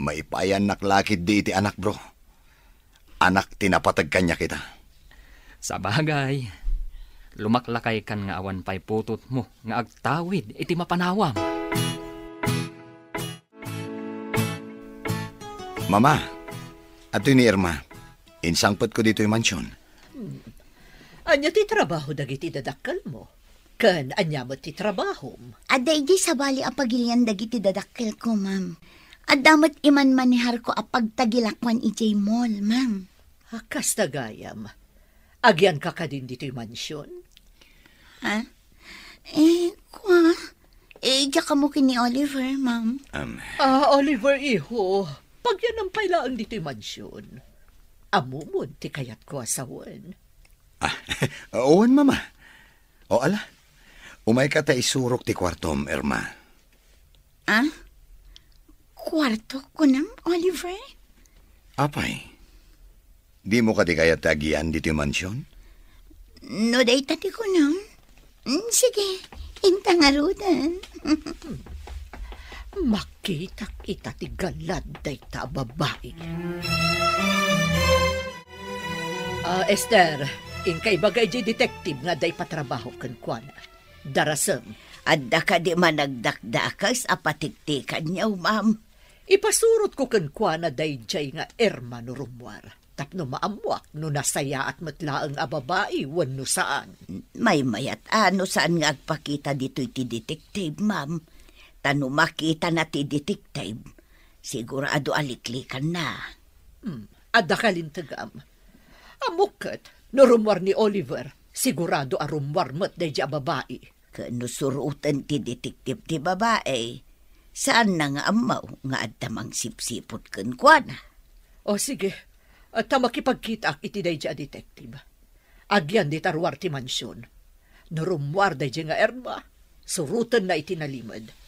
Maipayan naklakid di iti anak bro. Anak tinapatag kanya kita. Sa bagay, lumaklakay kan nga awan pa'y putot mo, nga agtawid iti mapanawam. Mama, ato ni Irma, insangpet ko dito yung mansyon. Anya ti trabaho dagiti dadakkel mo? Kan anya mo ti trabaho? Aday di sabali apagilian dagiti dadakkel ko, ma'am. Adamot iman manihar ko apagtagilakwan ijay mall, ma'am. Akas tagayam. Agyan ka ka din dito yung mansyon? Ha? Diya ka mo kini Oliver, ma'am. Oliver, iho. Pag yan ang pailaan dito yung mansyon. Amumon, ti kayat ko asawan. Owan, mama. O ala, umay ka ta isurok ti kwartom, Irma. Kwarto ko nam, Oliver? Apay, di mo ka di kaya tagian dito yung mansyon? No, day tati ko nam. Sige, intangarudan. Makitak ita ti galad day ta babae. Esther, inkay bagay di detective nga day patrabaho kan kuana. Darasem. Adda ka di managdakdakas apatiktikan niyaw, ma'am. Ipasurot ko kan kuana day jay nga Irma no rumwar. Tapno maamuak no nasaya at matlaang ababae wano saan. May mayat ano saan nga agpakita dito iti detective, ma'am. Tano makita na ti detective, sigurado aliklikan na. Adda kalintagam. Amukat, no rumwar ni Oliver, sigurado arumwar mo't day di babae. Kano surutan ti detective ti babae, saan na nga amaw nga adamang sipsipot kan kuana? O sige, at makipagkita iti day di detective. Agyan di tarwar ti mansyon. No rumwar day di nga Erma, surutan na iti nalimad.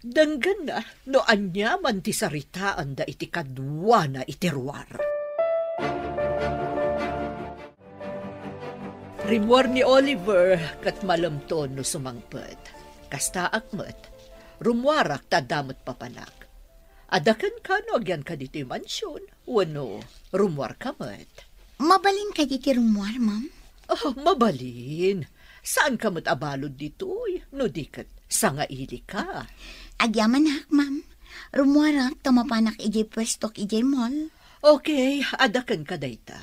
Danggan na, no anyaman ti saritaan da iti kadwa na iterwar. Rimwar ni Oliver, kat malamton no sumangpet. Kasta akmet, rumwarak tadamot papanak. Adakan ka no agyan ka dito yung mansyon, wano, rumwar ka met. Mabalin ka dito rumwar, ma'am? Mabalin. Saan ka met abalod dito, no dikat, sangaili ka. Agyaman hak, ma'am. Rumwarak, tamapanak ijay pwestok ijay mall. Okay, adakan ka dayta.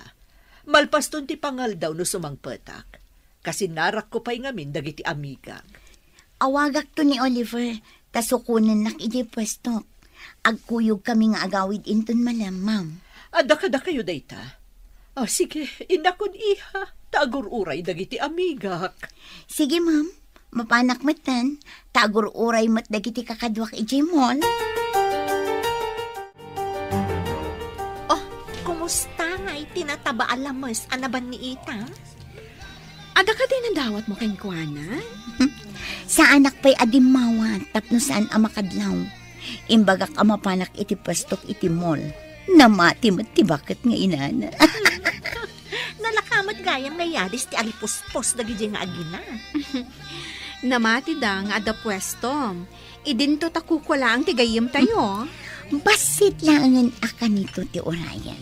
Malpaston ti pangal daw no sumangpetak. Kasi narak ko pa'y ngamin dagiti amigag. Awagak to ni Oliver, tasukunan nak ijay pwestok. Agkuyog kami nga agawid inton malam, ma'am. Adaka kayo dayta. Sige, inakon iha. Tagur uray dagiti amigak. Sige, ma'am. Mapanak matan. Tagur uray mat dagiti kakadwak ijay mall. Kumusta nga itinataba alamos anaban ni Ita? Ada ka din ang dawat mo kay Kuana? Sa anak pa'y adimawa, tapno saan amakadlaw. Imbagak amapanak iti pastok iti mall. Namati mat ti bakit nga inana. Nalakamat gayam nga yadis ti alipuspos dagiti nga agina. Namati da nga ada pwesto. Idinto takukula ang tigayim tayo. Basit lang ang akan nito ti Orayan.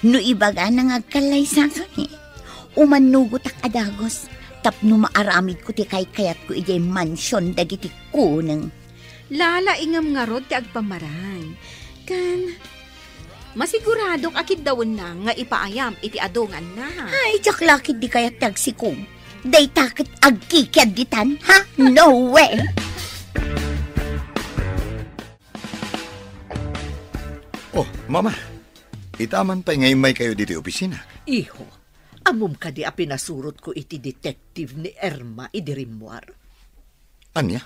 No ibaga nang agkalay sa akin. Umanugot ak adagos. Tapno maaramid ko ti kayat ko ijay mansyon dagiti kuneng. Lala ingam nga rod ti agpamarang. Kan, masiguradok akid dawon na nga ipaayam iti adungan na. Ay, jaklakid di kaya tagsikong. Day takit agkikiad ditan, ha? No way! Oh, mama. Itaman pa ngayon may kayo dito opisina. Iho, amom ka di a pinasurot ko iti detective ni Erma idirimwar. Anya?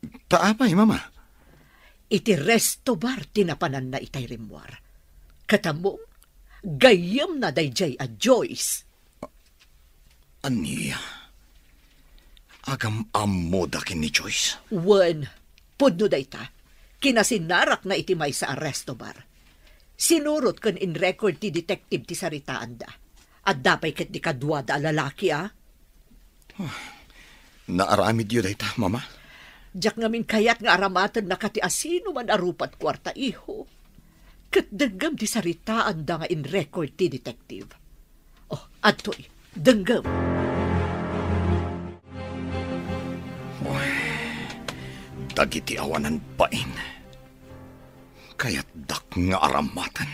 Taapay, mama. Iti resto bar tinapanan na itay rimwar. Katamong, gayam na dayjay a Joyce. Anya? Agam ammo dakin ni Joyce. Wen, pudno dayta, kinasinarak na iti may sa resto bar. Sinurot kan in record ti detective ti saritaan da. At dapay ket di kadwa da lalaki, Naaramid yun dayta, mama. Diyak ngamin kayat nga aramatan na kati asino man arupat kwarta, iho. Kat denggam ti saritaan da nga in record ti detective. Oh, atoy, denggam. Dagiti awanan pain. Kaya't dak nga aramatan.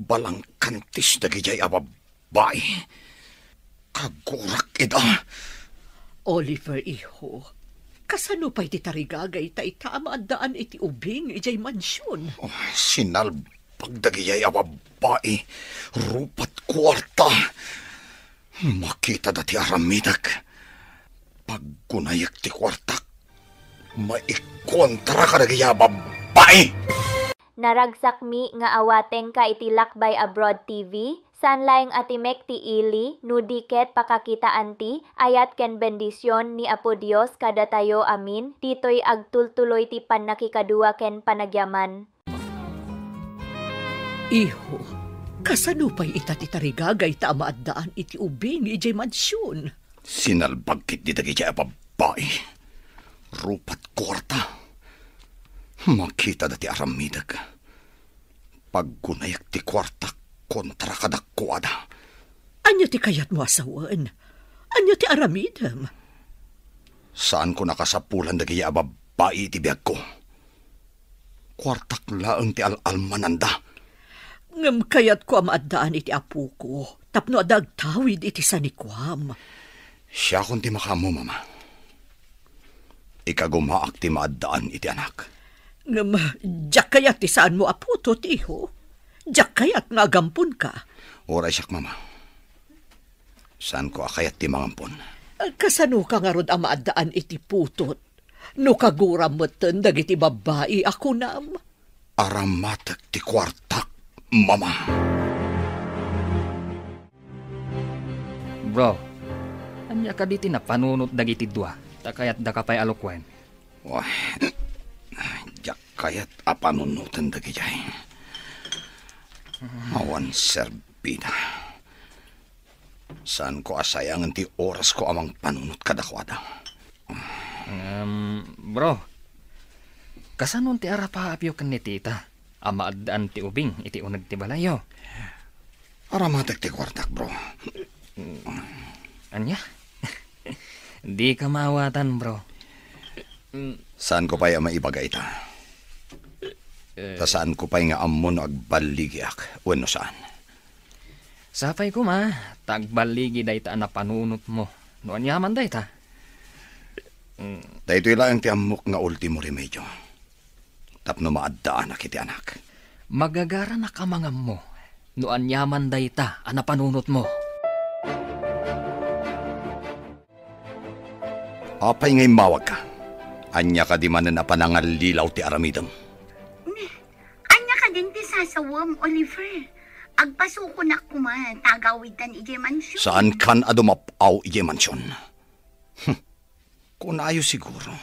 Balang kantis dagijay ababay. Kagurak ida. Oliver, iho. Kasano pa'y titarigagay ta itama daan iti ubing ijay mansyon. Oh, sinalbag dagijay ababay. Rupat kwarta. Makita dati aramidak. Paggunayak ti kwartak. Maikontra ka dagijay ababay. Naragsak mi nga awateng ka iti Lakbay Abroad TV, saan laing atimek ti ili, nudiket pakakita anti, ayat ken bendisyon ni Apo Dios kada tayo amin, ditoy agtultuloy ti pannakikadua ken panagyaman. Iho, kasano pa'y itatitarigagay ta amaadaan iti ubing ijay mansyon. Sinalbag kit di dagijay ababay. Rupat kwarta. Makita dati aramidag. Paggunayak ti kwarta kontra kadakwada. Anya ti kayat mo asawan? Anya ti aramidam? Saan ko nakasapulan dagaya babae ti biyag ko? Kwartak laang ti al-almananda. Ngam kayat ko amaadaan iti apu ko. Tapno adagtawid iti sanikwam. Siya kung ti makamo, mama. Ikagumaak ti maadaan iti anak. Ngam, jak kayat ti saan mo aputo, tiho. Jak kayat nga agampun ka. Oray siyak, mama. Saan ko akayat ti mangampon? Kasano ka nga rod amaadaan iti putot? No kaguram moten dagiti babae ako nam. Aramatak ti kwartak, mama. Bro, anya ka diti na panunot dagiti dua, takayat da ka pa'y alukwen. Wah, jak kayat apanunutan dagijay. Awan serbida. Saan ko asayangan ti oras ko amang panunot kadakwada? Bro, kasanon ti arapa apyo ken ni tita? Amaadaan ti ubing iti unag ti balayo. Aramatek ti kwartak, bro. Anya? Di ka mawatan, bro. Saan ko pa'y maibagay ta? Ta saan ko pa'y nga amon agbaligyak? Wano saan? Sapay ko ma, tagbaligi day ta na panunot mo. Noan yaman day ta. Dahito lang ti amok nga ultimo remedyo. Tapno maadaan na kiti anak. Magagara na kamangam mo. Noan yaman day ta na panunot mo. Apay ngay mawag ka. Anya ka di man na panangalilaw ti aramidam. Anya ka din ti sasawam, Oliver. Agpasuko na kuman, tagawitan ije mansyon. Saan kan adumapaw ije mansyon? Kunayo siguro.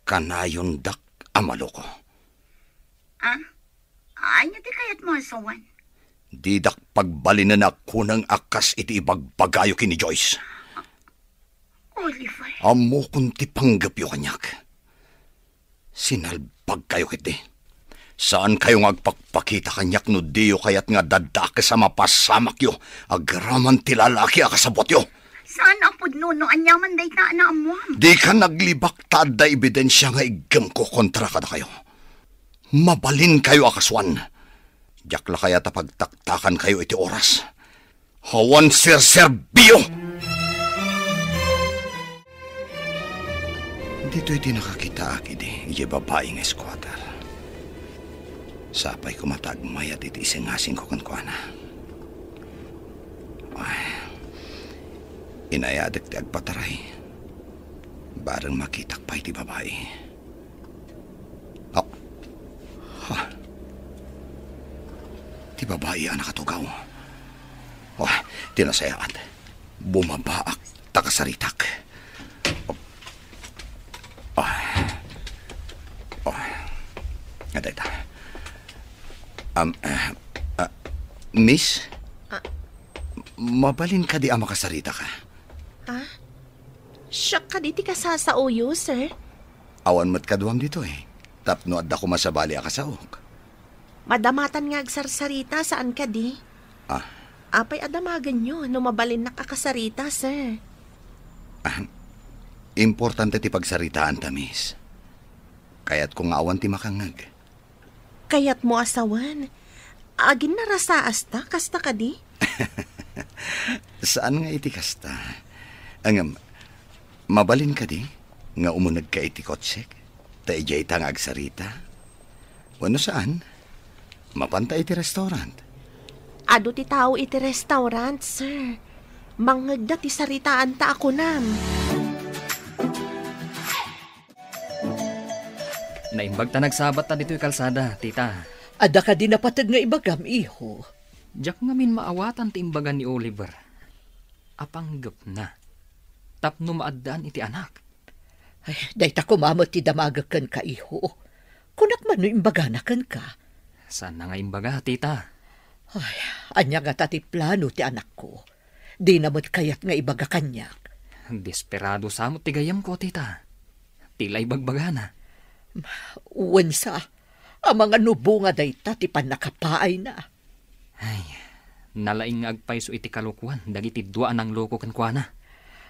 Kanayon dak amalo ko. Anya ti kayat mo asawan? Didak pagbalinan ako ng akas iti ibagbagayo kini Joyce. Oliver. Amo kung ti panggap yu kanyak. Sinalbag kayo kiti. Saan kayo ngagpakpakita kanyak no diyo kayat nga dadake sa mapasamak yu. Agraman ti lalaki akasabot yu. Saan apod no anyaman day ta na amuam? Di ka naglibak tada ebidensya nga igam ko kontra kada kayo. Mabalin kayo akaswan. Diakla kaya tapagtaktakan kayo iti oras. Hawan sir-serbio! Dito iti nakakita akidi, iti babaeng squatter. Sapay ko matagmayat iti isingasing ko kankwana. Ay, inayadak ti agpataray. Barang makitak pa iti babae. Oh, ha. Ti babae ang nakatugaw. Oh, tinasayaan. Bumabaak takasaritak. Aday ta. Miss? Mabalin ka di makasarita ka. Siya ka di ti kasasauyo, sir. Awan mat kaduam dito eh. Tapno adda ko masabali akasaok. Madamatan nga agsarsarita saan ka di? Apay adamagan nyo no mabalin nakakasarita, sir. Importante ti pagsaritaan ta, miss. Kaya't kung awan ti makangag. Kaya't mo asawan. Agin narasaas ta, kasta ka di? Saan nga iti kasta? Angam, mabalin ka di? Nga umunag ka iti kotsek? Ta ijay ta nga agsarita? Wano saan? Mapanta iti restaurant. Ado ti tao iti restaurant, sir. Mangagda ti saritaan ta ako nam. Naimbag ta nagsabat ta dito'y kalsada, tita. Ada ka din napatag nga ibagam, iho. Diyak nga min maawatan ti imbagan ni Oliver. Apanggap na. Tapno maaddaan iti anak. Ay, dahi ta kumamot ti damagakan ka, iho. Kunak man no imbaganakan ka. Saan na nga imbaga, tita? Ay, anya nga tati plano ti anak ko. Di namot kayat nga ibaga kanyak. Desperado samot ti gayam ko, tita. Tila ibagbagana. Uwansa, ang mga nubo nga dayta ti panakapaay na. Ay, nalaing nga agpayso iti kalukuan, dagiti duaan ang loko kankwana.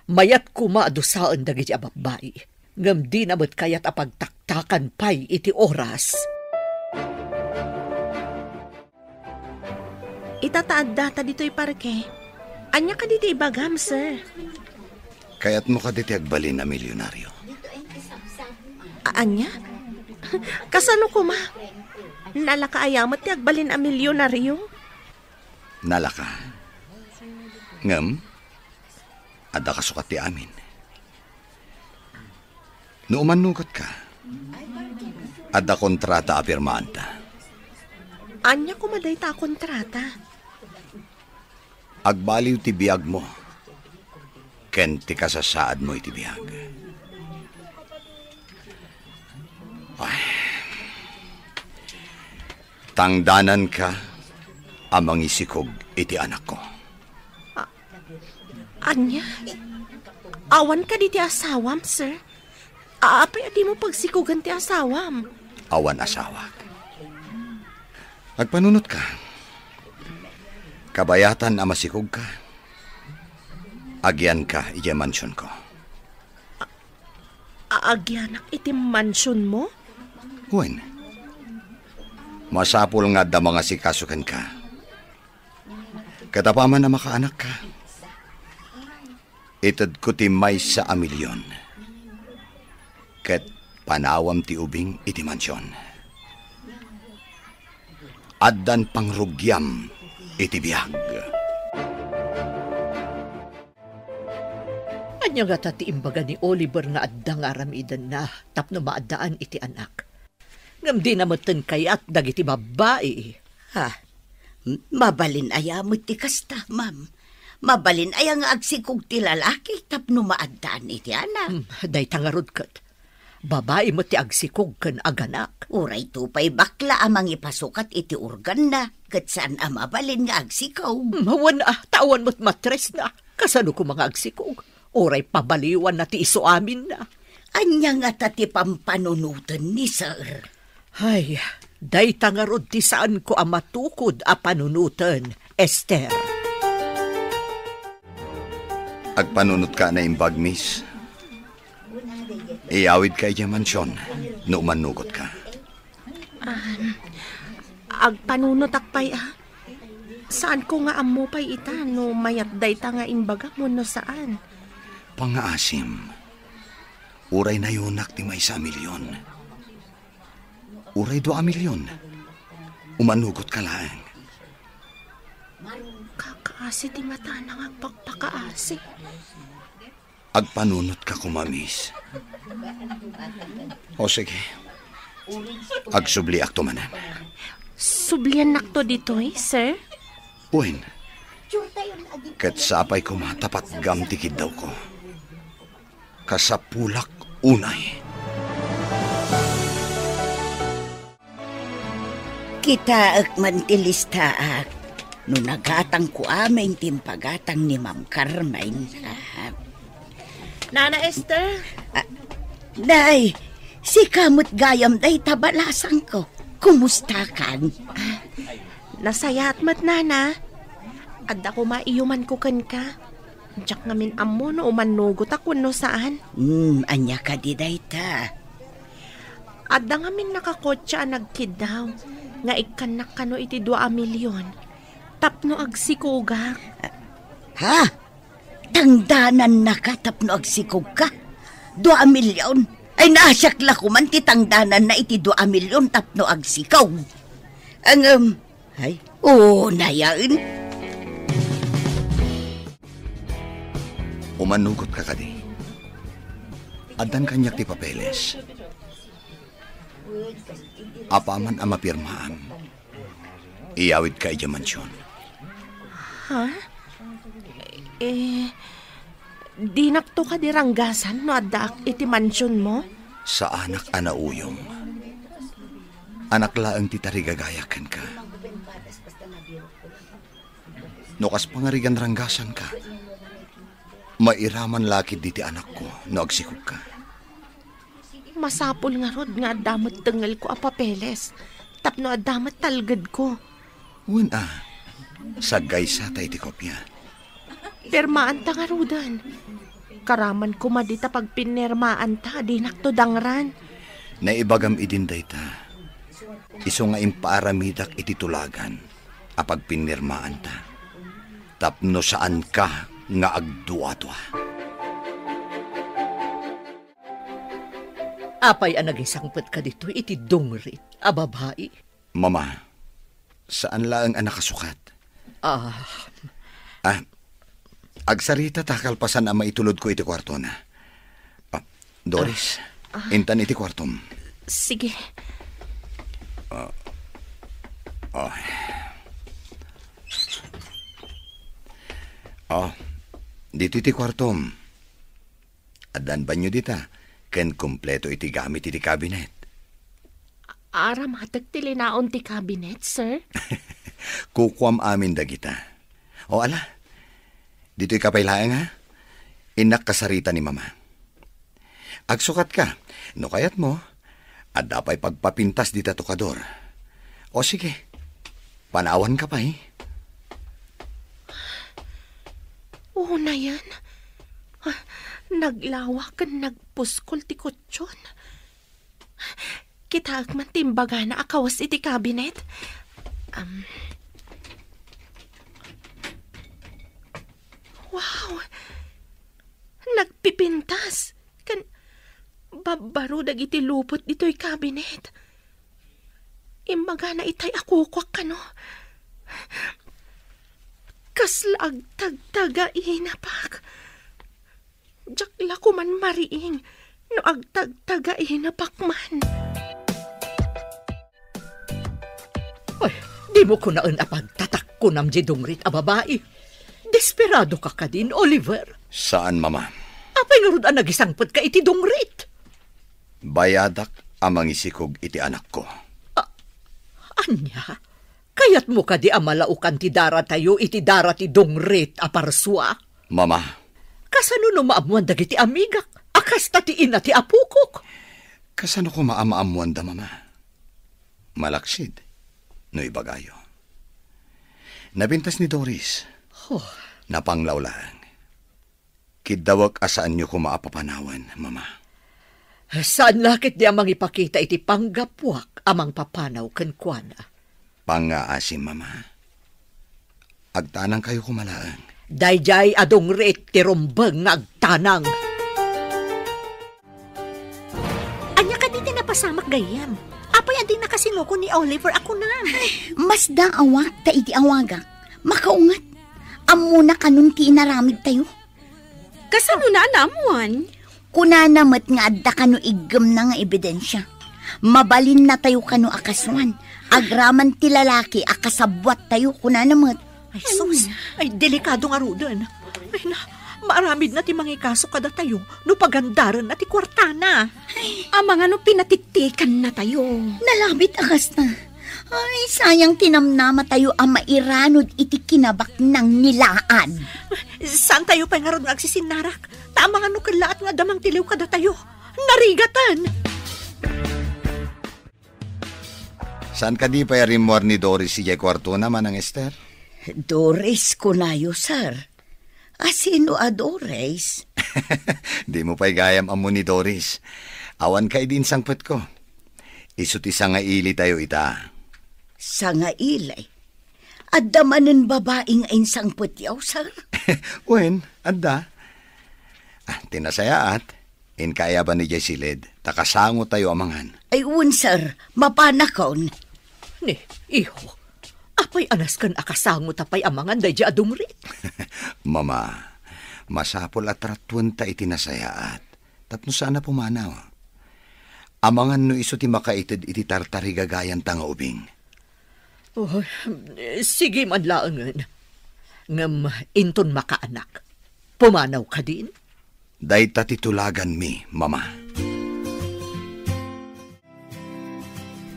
Mayat kumadusaan dagiti ababay, ngam di namot kayat apagtaktakan pay iti oras. Itataad data dito'y parke. Anya ka diti ibagam, sir. Kaya't mo ka diti agbalin na milyonaryo. Anya? Kasano ko ma? Nalakaayamat ti agbalin a milyonaryo? Nalaka. Ngam, ada kasukat ti amin. No umanugot ka, ada kontrata apirmaan ta. Anya ko maday ta kontrata? Agbaliw ti biyag mo. Ken ti kasasaad mo iti biyag. Ay. Tangdanan ka amang isikog iti anak ko. Anya? Awan ka di ti asawam, sir? Apay adi mo pagsikugan ti asawam? Awan asawa. Agpanunot ka. Kabayatan ang masikog ka. Agyan ka iya mansyon ko. Agyanak iti mansyon mo? Wen. Masapul nga da mga sikasukan ka. Katapaman na makaanak ka. Itad ko ti may sa amilyon. Ket panawam ti ubing iti mansyon. Addan pangrugyam iti biyag. Anya nga tati imbaga ni Oliver nga addang aramidan na tapno maadaan iti anak. Ngam di namatan kayat dagiti babae. Mabalin ayamot ti kasta, ma'am. Mabalin ay nga agsikog ti lalaki tapno maadaan iti anak. Day tangarod kat. babae mo ti agsikog kan aganak. Uray tupay bakla amang ipasukat iti organ na. Kat saan amabalin nga agsikog. Mawan tawan mo't matres na. Kasano ko mga agsikog? Uray pabaliwan na ti iso amin na. Anya nga tati pampanunutan ni sir. Ay, day tangarod ti saan ko matukod a panunutan, Esther. Agpanunot ka na imbag, miss. Iawid ka iya mansyon, no umanugot ka. Agpanunot akpay Saan ko nga amo pay ita no mayat day ta nga imbaga mo no saan? Pangaasim. Uray na yunak ti may 1 milyon. Uray 2 milyon. Umanugot ka lang. Kakaasi ti mata nang agpagpakaasi. Agpanunot ka kumamis. O sige. Agsubli akto manan. Sublian nakto dito sir? Uwin. Kat sapay kumatapat gamtikid daw ko. Kasapulak unay. Kita mantilistaak. No nagatang ko aming timpagatang ni Ma'am Carmine. Nana Esther? Day, si kamot gayam day tabalasang ko. Kumusta kan? Nasayat mat nana. Adda ko maiyuman ko kan ka. Diyak ngamin amo no umanugot ako no saan. Anya ka di day ta. Adda ngamin nakakotsa nagkid daw. Nga ikanak kano iti 2 milyon. Tapno agsikog Ha? Tangdanan na ka tapno agsikog ka? 2 milyon? Ay nasyak la kuman ti tangdanan na iti 2 milyon tapno agsikaw. Ay, nayain. Umanugot ka kadi. Adan kanyak ti papeles. Apaman ang mapirmaan. Iawid ka iya mansyon. Ha? Di nakto ka diranggasan no adda iti mansyon mo? Sa anak anauyong. Anak laang ti tarigagayakan ka. No kas pangarigan ranggasan ka. Mairaman lakid diti anak ko no agsikog ka. Masapol nga rod nga adamot tengal ko a papeles. Tapno adamot talgad ko. Sagay sa tayo ti kopya. Pirmaan ta nga rodan. Karaman ko madita pag pinirmaan ta, di nakto dangran. Naibagam idinday ta. Iso nga impaaramidak iti tulagan. Apag pinirmaan ta. Tapno saan ka nga agduwa-duwa. Apay ang nagisangpet ka dito iti dungrit, babae. Mama, saan lang ang nakasukat? Agsarita takalpasan ang maitulod ko iti kwarto na. Doris, intan iti kwartom. Sige. Dito iti kwartom. Adan banyo dita, ken kompleto iti gamit iti kabinet. Aram hatag tilinaon ti kabinet, sir? Kukwam amin dagita. Ala, dito'y kapailaeng ha? Inak kasarita ni mama. Agsukat ka, no kayat mo, at dapay pagpapintas dita tukador. O sige, panawan ka pa na yan. Naglawak kan nagpuskol ti kutsyon. Kita agman timbaga na akawas iti kabinet. Wow! Nagpipintas. Kan babaro dagiti lupot dito'y kabinet. Imbaga na itay akukwak ka no. Kasla agtagtaga inapak. Jakla ko man mariing no agtagtaga inapak man. Ay, di mo ko naan apagtatak ko nam dungrit a babae. Desperado ka ka din, Oliver. Saan, mama? Apay nga ron nagisangpot ka iti dungrit. Bayadak amang isikog iti anak ko. Anya? Kayat mo ka di amalaukan ti dara tayo iti dara ti dongret aparswa? Mama. Kasano no maamuan dagiti amigak? Akas ti ina ti apukok? Kasano ko maamaamuan da, Mama? Malaksid. No ibagayo. Nabintas ni Doris. Napanglaw lang. Kidawag asaan niyo ko maapapanawan, Mama. Saan lakit di amang ipakita iti panggapwak amang papanaw kenkwana? Pangaasim, Mama. Agtanang kayo kumalaang. Dayjay adong ret ti rumbeng nga agtanang. Anya ka diti napasamak gayam. Apay adi nakasinuko ni Oliver ako na. Mas da awak ta iti awaga. Makaungat. Amuna kanun ti inaramid tayo. Kasano na alamuan? Kuna namat nga adda kano igem na nga ebidensya. Mabalin na tayo kano akaswan. Agraman ti lalaki akasabwat tayo kuna namat. Ay sus, ay delikado nga rudan. Ay na, maaramid na ti mangikaso kada tayo no pagandaran na ti kwartana. Amang ano pinatitikan na tayo. Nalabit akas na. Ay, sayang tinamnama tayo ang mairanod iti kinabak ng nilaan. Saan tayo pa nga ron agsisinarak? Tamang ano kalaat nga damang tiliw kada tayo. Narigatan! Saan ka di pa yarimor ni Doris si kwarto naman ang Esther? Doris kunayo, sir. Asino a Doris? Di mo pa'y gayam amo ni Doris. Awan kay din sangpet ko. Isut isa nga ili tayo ita. Sa nga ilay? Adda manen babaeng ain sangpet yaw, sir? Wen, adda. Tinasayaat. In kaya ba ni Jessilid? Takasango tayo amangan. Ay, sir. Mapanakon. Ni, iho. Apay anas kan akasango tapay amangan dayja adungrit. Mama, masapol at ratwan ta itinasayaat. Tapno sana pumanaw. Amangan no iso ti makaitid iti tartari gagayan ta nga ubing. Oh, sige man laangan. Ngam inton makaanak. Pumanaw ka din? Dayta titulagan mi, Mama.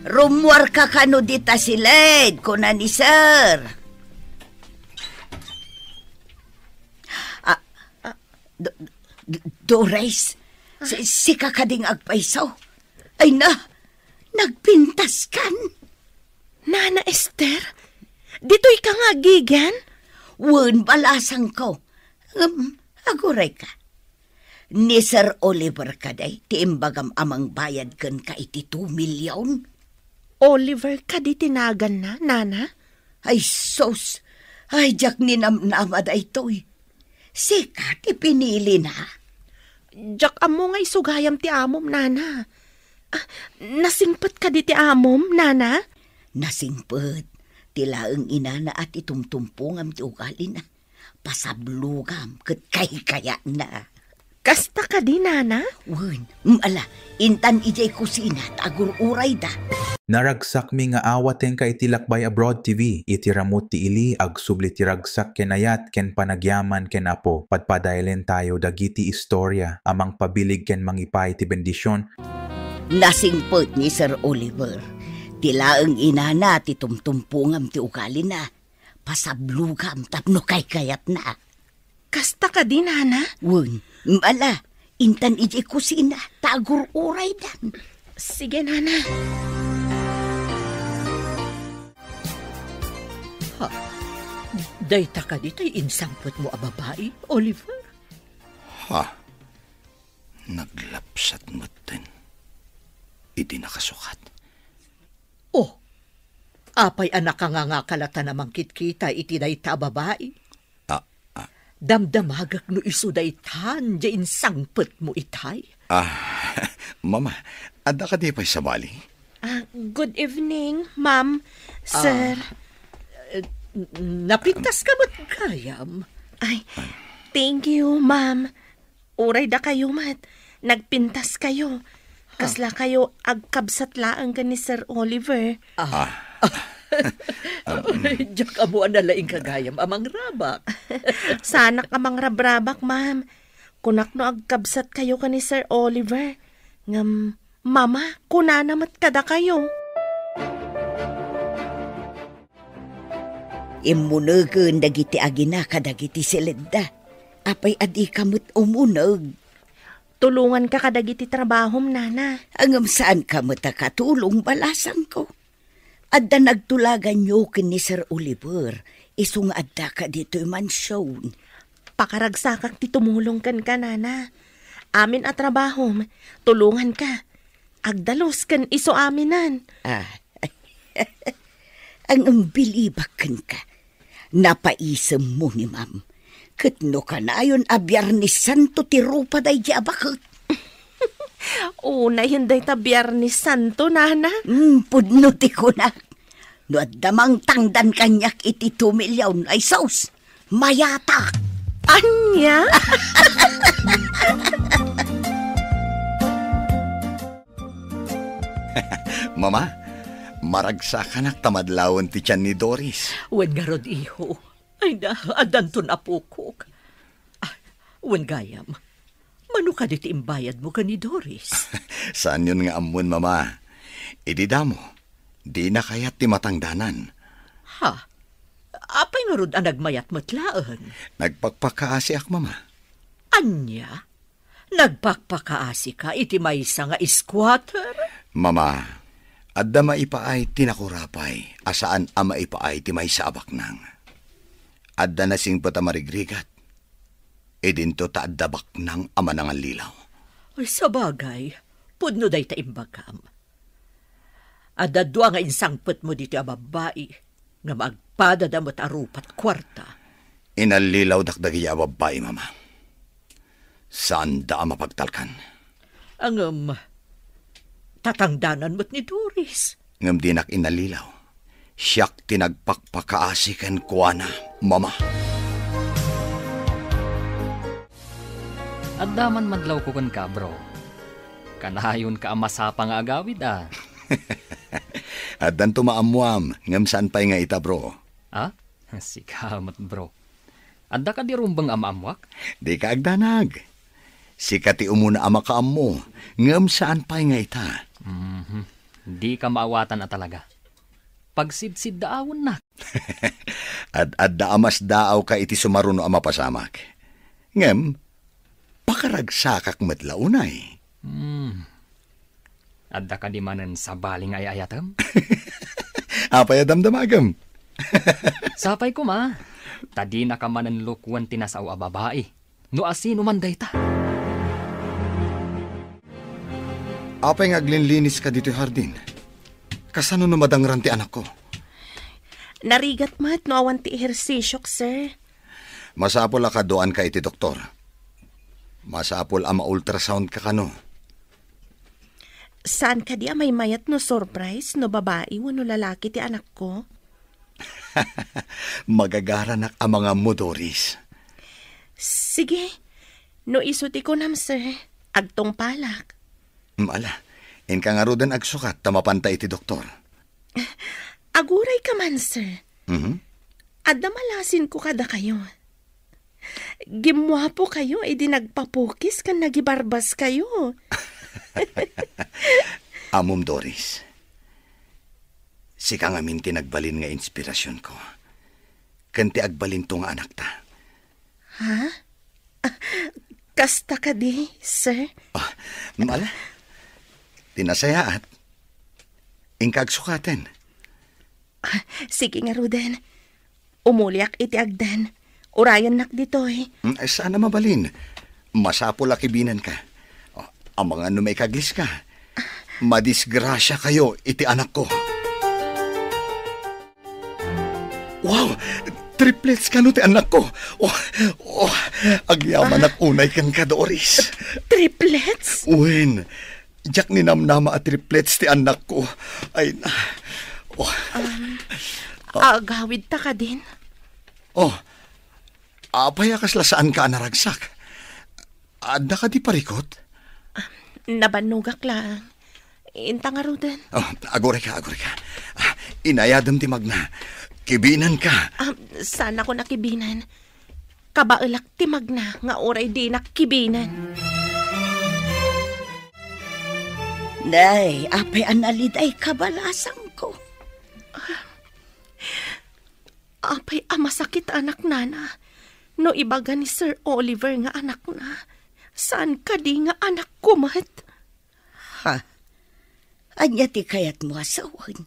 Rumwar ka kano dita si Led, kuna ni sir. Doris, si kakading agpaisaw. Ay na, nagpintas kan. Nana Esther, dito'y ka nga gigan? Wen, balasang ko. Aguray ka. Ni Sir Oliver kaday, tiimbagam amang bayad kan ka iti 2 milyon. Oliver ka di tinagan na, Nana? Ay sos, ay jak ninamnamad ay to'y. Sika ti pinili na. Jak amo nga isugayam ti amom, Nana. Nasingpet ka di ti amom, Nana? Nasingpet, tilaang inana at itumtumpungam ti ugali na. Pasablugam, kat kaya na. Kasta ka di, Nana? Wen, ala, intan ijay kusina, tagur-uray da. Naragsak mi nga awaten ka iti Lakbay Abroad TV, iti ramot ti ili, ag subli ti ragsak ken ayat ken panagyaman ken apo, padpadailen tayo dagiti istorya, amang pabilig ken mangipay ti bendisyon. Nasingpot ni Sir Oliver, tilaang inana ti tumtumpungam ti ugali na, pasablugam tapno kayat na. Kasta ka di, Nana? Wen, ala, intan ijay kusina, tagur-uray dan. Sige, Nana. Dayta ka dito'y insangpot mo a babae, Oliver? Ha? Naglapsat mo din. Iti nakasukat. Oh, apay anak ka nga kalata namang kitkita iti dayta a babae. Damdamagak no iso daytan, di insangpot mo itay. Mama, adda ka di pa'y sabali? Good evening, Ma'am, Sir. Napintas ka ba't kayam? Ay, thank you, Ma'am. Uray da kayo, mat. Nagpintas kayo. Kasla kayo agkabsat laang ka ni Sir Oliver. Diyak amo analaing kagayam amang rabak. Sanak amang rabrabak, Ma'am. Kunak no agkabsat kayo ka ni Sir Oliver. Ngam Mama, kunanamat kada kayo. Imunagan dagiti agina kadagiti silidda. Apay adi kamot umunag. Tulungan ka kadagiti trabahom, nana. Angam saan kamot katulong balasang ko. Adda nagtulagan nyo ni Sir Oliver. Isung adda ka dito'y mansyon. Pakaragsakak ti tumulong kan ka, nana. Amin at trabahom, tulungan ka. Agdalos kan iso aminan. Ang ambilibakan ka. Napaisam mo ni ma'am. Katno ka na ayon a Biyernes Santo ti rupa day di abakot. Una hinday ta Biyernes Santo, nana. Pudno ti ko na. No at damang tangdan kanyak iti 2 milyon ay sauce. Mayata. Anya? Mama, maragsakan tamadlawon ti tiyan ni Doris. Wen nga rod, iho. Ay na, adanton apukok. Wen gayam, mano ka diti imbayad mo ka ni Doris? Saan yun nga amon, mama? Idida mo, di na kayat ti matangdanan. Ha? Apay nga rod ang nagmayat matlaan? Nagpagpakaasi ak, mama. Anya? Nagpagpakaasi ka iti maysa nga squatter? Mama, adda maipaay tinakurapay, asaan ama ipaay ti may sabak nang. Adda na sing patamarigrigat, edinto ta adda baknang ama nangan lilaw. Ay, sa bagay, pudno day ta imbagam. Adda dua nga insangpet mo dito a babae, nga magpadadamot arupat kwarta. Inalilaw dakdagi a babae, mama. Saan da mapagtalkan? Ang tatangdanan mo't ni Doris. Ngam dinak inalilaw. Siyak tinagpakpakaasikan kuana, mama. At daman madlaw ko kan ka, bro. Kanayon ka masapa nga agawid, ah. At dan tumaamuam, ngam saan pa'y nga ita, bro. Ah? Sikamat, bro. Adda ka di rumbang amamwak? Di ka agdanag. Sikati umuna ama ka mo, ngam saan pa'y nga ita. Di ka maawatan na talaga. Pagsidsid daawon na. At adda amas daaw ka iti sumaruno ama pasamak. Ngem, pakaragsakak matlaunay. Adda ka di manan sa baling ay ayatam? Apay adamdamagam. Sapay ko ma. Tadi na ka manan lukwan tinasaw a babae. No asino man day ta. Apay nga aglinlinis ka dito hardin. Kasano no madangran ti anak ko? Narigat mat no awan ti ehersisyok, sir. Masapol ka doan ka iti doktor. Masapol ama ultrasound ka kano. Saan ka di may mayat no surprise no babae wano lalaki ti anak ko? Magagaranak ang mga modoris. Sige, no isuti ko nam, sir. Agtong palak. Ala, in ka nga rodan agsukat, tamapanta iti doktor. Aguray ka man, sir. Adda malasin ko kada kayo. Gimwapo kayo, edi nagpapukis kan nagibarbas kayo. Amom Doris, si ka nga minti nagbalin nga inspirasyon ko. Kanti agbalin to nga anak ta. Ha? Kasta ka di, sir? Ala, tinasayaat. Ingkag sukaten. Sige nga, Ruden. Umuliak iti agdan. Urayan nak ditoy. Sana mabalin. Masapo lakibinan ka. Ang mga numay kaglis ka. Madisgrasya kayo iti anak ko. Wow! Triplets ka no ti anak ko. Agyaman at unay kan ka, Doris. Triplets? Uwin. Diyak ninamnama at triplets ti anak ko. Ay na. Agawid ta ka din? Apayakas la saan ka naragsak? Adda ka di parikot? Nabanugak lang. Inta nga Ruden. Agore ka. Inayadam ti magna. Kibinan ka. Sana ko nakibinan. Kabailak ti magna nga oray di nakibinan. Nay, apay analiday kabalasang ko. Apay masakit anak nana. No ibaga ni Sir Oliver nga anak na. Saan ka di nga anak ko mat? Ha? Anya ti kayat mo asawan?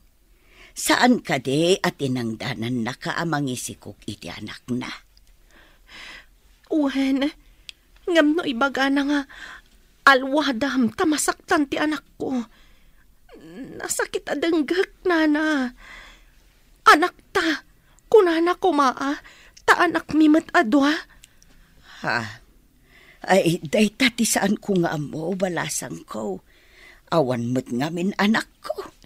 Saan ka di at inangdanan na kaamangisikok iti anak na? Uwen, ngam no ibaga na nga alwadam tamasaktan ti anak ko. Nasakit adanggak nana. Anak ta, kunana ko maa, ta anak mimat adwa. Ha? Ay, day tati saan ko nga mo, balasang ko. Awan mo't ngamin anak ko.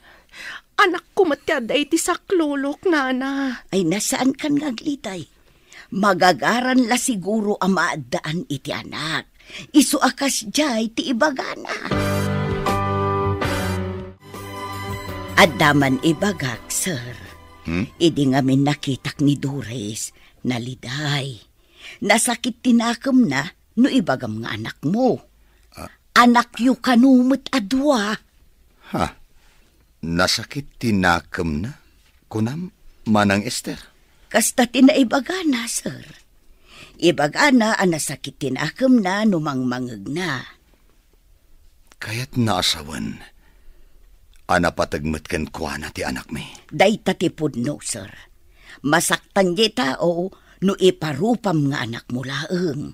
Anak ko matyaday ti saklulok, nana. Ay, nasaan kan ngaglitay? Magagaran la siguro ang maadaan iti anak. Isu akas jay ti ibagana. Adaman ibagak, sir. Idi ngamin nakitak ni Doris, naliday. Nasakit tinakam na, no ibagam nga anak mo. Anak yu kanumot adwa. Ha? Nasakit tinakam na? Kunam, manang Esther? Kasta tinaibagana, sir. Ibagana ang nasakit tinakam na numangmangag na. Kaya't naasawan. Anapatagmat kan kuha na ti anak mi. Day tatipod no, sir. Masaktan di tao no iparupam nga anak mo laeng.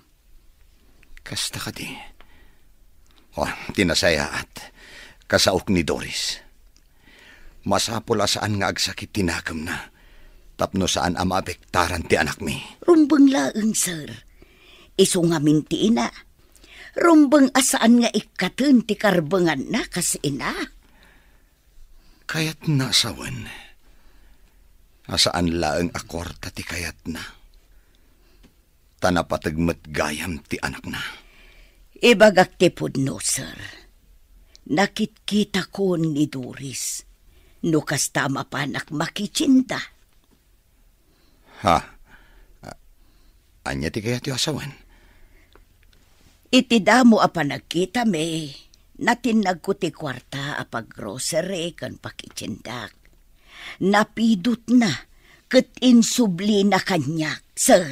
Kasta ka di. Tinasaya at kasaok ni Doris. Masapula saan nga agsakit tinakam na. Tapno saan ang maapektaran ti anak mi. Rumbang laeng, sir. Iso nga minti ina. Rumbang asaan nga ikatun ti karbangan na kasi ina. Kaya't nasawan. Asaan laeng akwarta ti kayat na. Tanapatagmat gayam ti anak na. Ibagak tipod no, sir. Nakitkita ko ni Doris. No kasta mapanak makichinda. Ha? Anya ti kayat yu asawan? Iti damo apa nagkita me. Natinag ko ti kwarta apag grocery kan pakichindak. Napidot na ket insubli na kanyak, sir.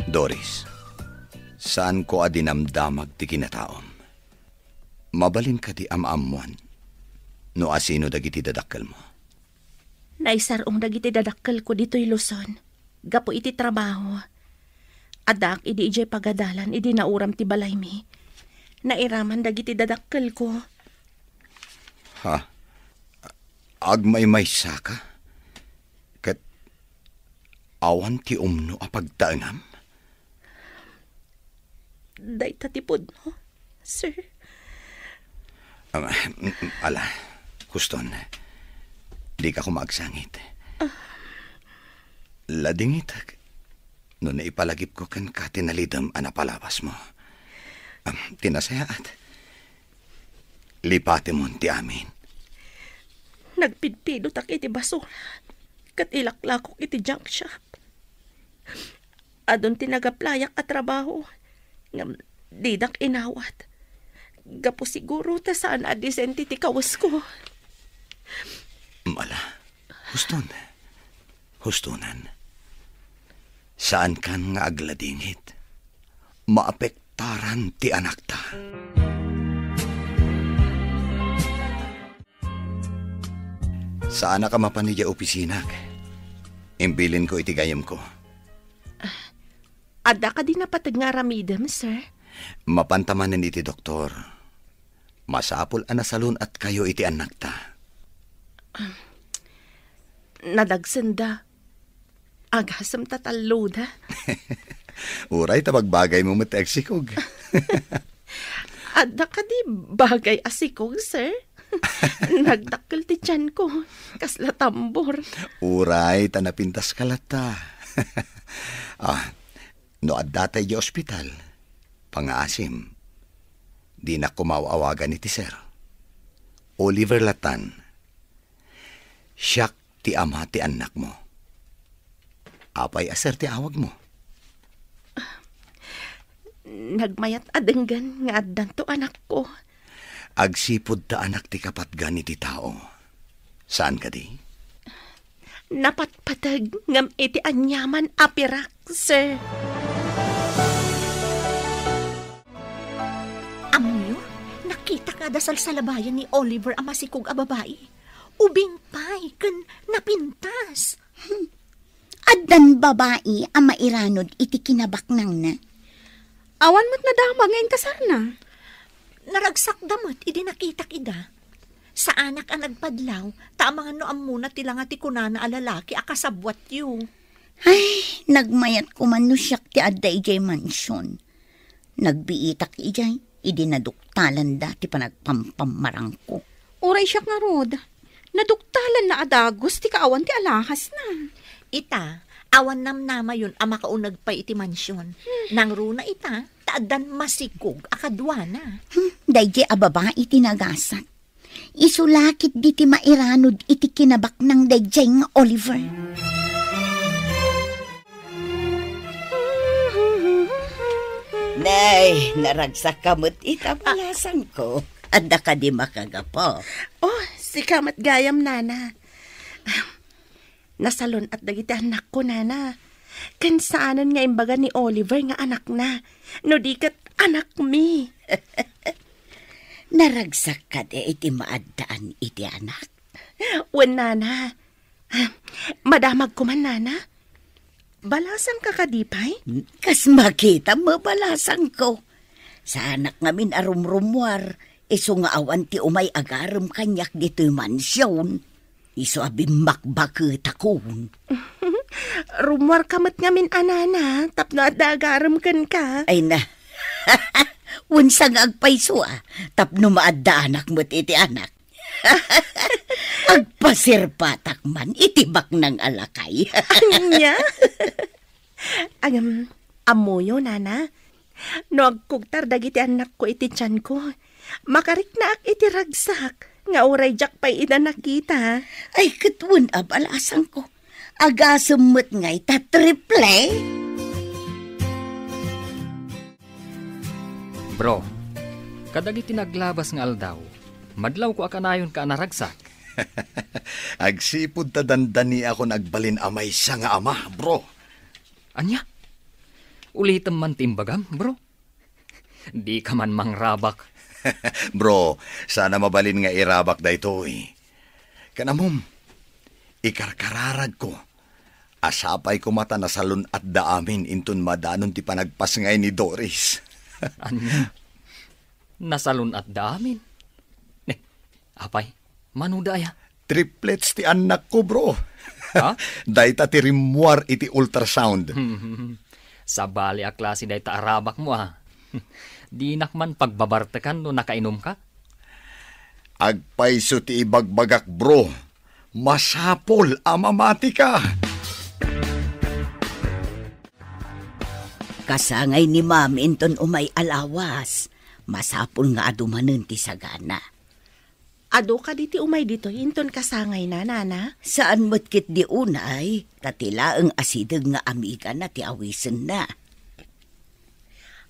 Doris, saan ko adinamdamag ti kinataom? Mabalin ka di amamuan, no asino dagiti dadakkel mo? Naisarong dagiti dadakkel ko dito'y Luzon. Gapo iti trabaho. Adak, idi ijay pagadalan, idi nauram ti balay mi. Nairaman dagiti dadakkel ko. Ha? Agmay-may saka? Kat awan ti umno apagtaangam? Day tatipod mo, sir. Ala, kuston. Di ka kumagsangit. Ladingit. No naipalagip ko kan katinalidam anapalawas mo. Tinasaya at lipati mo ti amin. Nagpidpidot ak iti basura. Kat ilaklakok iti junk shop. Adon tinagaplayak at trabaho. Ngam didak inawat. Gapo siguro ta saan adisenti ti kawas ko. Mala, hustonan. Saan kan nga agladingit? Maapektaran ti anak ta. Saan ka mapanidya opisinak? Imbilin ko iti gayam ko. Ada ka din napatag nga ramidam, sir? Mapantamanan iti doktor. Masapul anasalun at kayo iti anak ta. Nadagsanda. Agasam tataloda. Uray, tabagbagay mo mateksikog. Ada ka di bagay asikog, sir? Nagdakkel ti tiyan ko. Kasla tambor. Uray, tanapintas kalata. No addatay di ospital. Pangaasim. Di na kumawawagan iti sir. Oliver Latan. Siyak ti ama ti anak mo. Apay aser ti awag mo? Nagmayat adenggan nga addan to anak ko. Agsipod ta anak ti kapatgan iti tao. Saan ka di? Napatpatag ngam iti anyaman apirak, sir. Amoyo, nakita ka dasal sa labayan ni Oliver ang masikog a babae. Ubing pay, kan napintas. Addan babae ang mairanod iti kinabaknang na. Awan mo't nadama ngayon kasar na. Naragsak damot, idi nakita kida. Sa anak ang nagpadlaw, tamang ano amuna tila nga ti kunana a lalaki akasabwat yu. Ay, nagmayat ko man no siyak ti adda ijay mansyon. Nagbiitak ijay, idi naduktalan dati pa nagpampamarang ko. Uray siyak nga rod. Naduktalan na adagos ti kaawan ti alahas na. Ita, awan namnama yun ang makaunag pa iti mansyon. Nang runa ita, taadan masikog akadwana. Dayjay a babae tinagasat. Isulakit di ti mairanod iti kinabak ng dayjay nga Oliver. Nay, naragsak kamot itapalasan ko. Adda ka di makagapo. Oh, si kamat gayam, nana. Nasalon at dagiti anak ko, nana. Kansaanan nga imbaga ni Oliver nga anak na. No di kat anak mi. Naragsak ka di iti maaddaan iti anak. Wen, nana. Madamag ko man, nana. Balasan ka kadipay? Kas makita mo balasan ko. Sa anak ngamin arumrumwar. Iso nga awan ti umay agaram kanyak dito'y mansyon. Iso abimbakbakit akon. Rumwar kamat ngamin anana, tapno at agaram kan ka. Ay na, unsang agpaiso tapno maadda anak mo't iti anak. Agpasirpatak man, itibak ng alakay. Anya? Amoyo, nana. No agkugtar dagiti anak ko iti tiyan ko. Makarik na ak iti ragsak. Nga uray jak pa'y ina nakita. Ay, katun abalasan ko. Agasumot nga'y tatriple. Bro, kadagiti naglabas nga aldaw, madlaw ko akanayon ka naragsak. Agsipod ta dandani ako nagbalin amay sa nga ama, bro. Anya? Ulitam man timbagam, bro. Di ka man mangrabak. Bro, sana mabalin nga irabak da ito eh. Kanamom, ikarkararag ko. Asapay ko mata na salon at daamin intun madanon ti panagpas ngay ni Doris. Anya? Nasalon at daamin? Apay, manudaya. Triplets ti anak ko, bro. Ha? Dayta ti rimwar iti ultrasound. Sa bali a klase dayta arabak mo Di nakman pagbabartakan no nakainom ka? Agpaiso ti ibagbagak, bro. Masapol amamati ka. Kasangay ni ma'am inton umay alawas. Masapol nga adumanen ti sagana. Ado ka diti umay dito, inton kasangay na, nana? Saan mo't di unay, tatila ang asideg nga amiga na ti awisen na.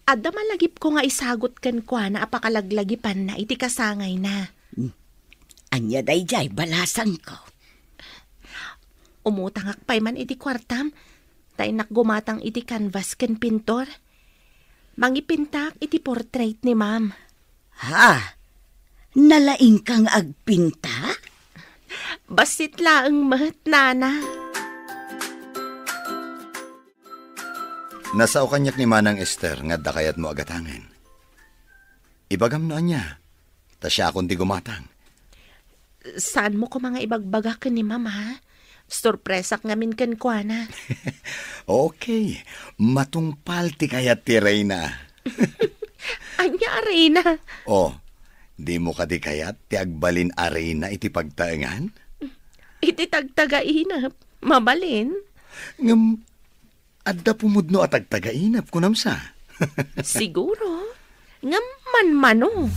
Adda malagip ko nga isagot kan kwa na apakalaglagipan na iti kasangay na. Anya dayjay, balasan ko. Umutangak pa'y man iti kwartam, tay nakgumatang iti canvas ken pintor. Mangipintak iti portrait ni ma'am. Ha? Nalaing kang agpinta? Basit laeng mat, nana. Nasao kanyak ni Manang Esther nga dakayat mo agatangan. Ibagam na niya. Ta siya akong di gumatang. Saan mo ko mga ibagbagak ni mama? Sorpresak ngamin kan kwa na. Okay. Matungpal ti kayat ti Reyna. Anya, Reyna? Oh, di mo ka di kayat ti agbalin a Reyna iti pagtaengan? Iti tagtagainap. Mabalin? Ngam, adda pumudno at agtagainap kunamsa. Siguro. Ngam man-mano.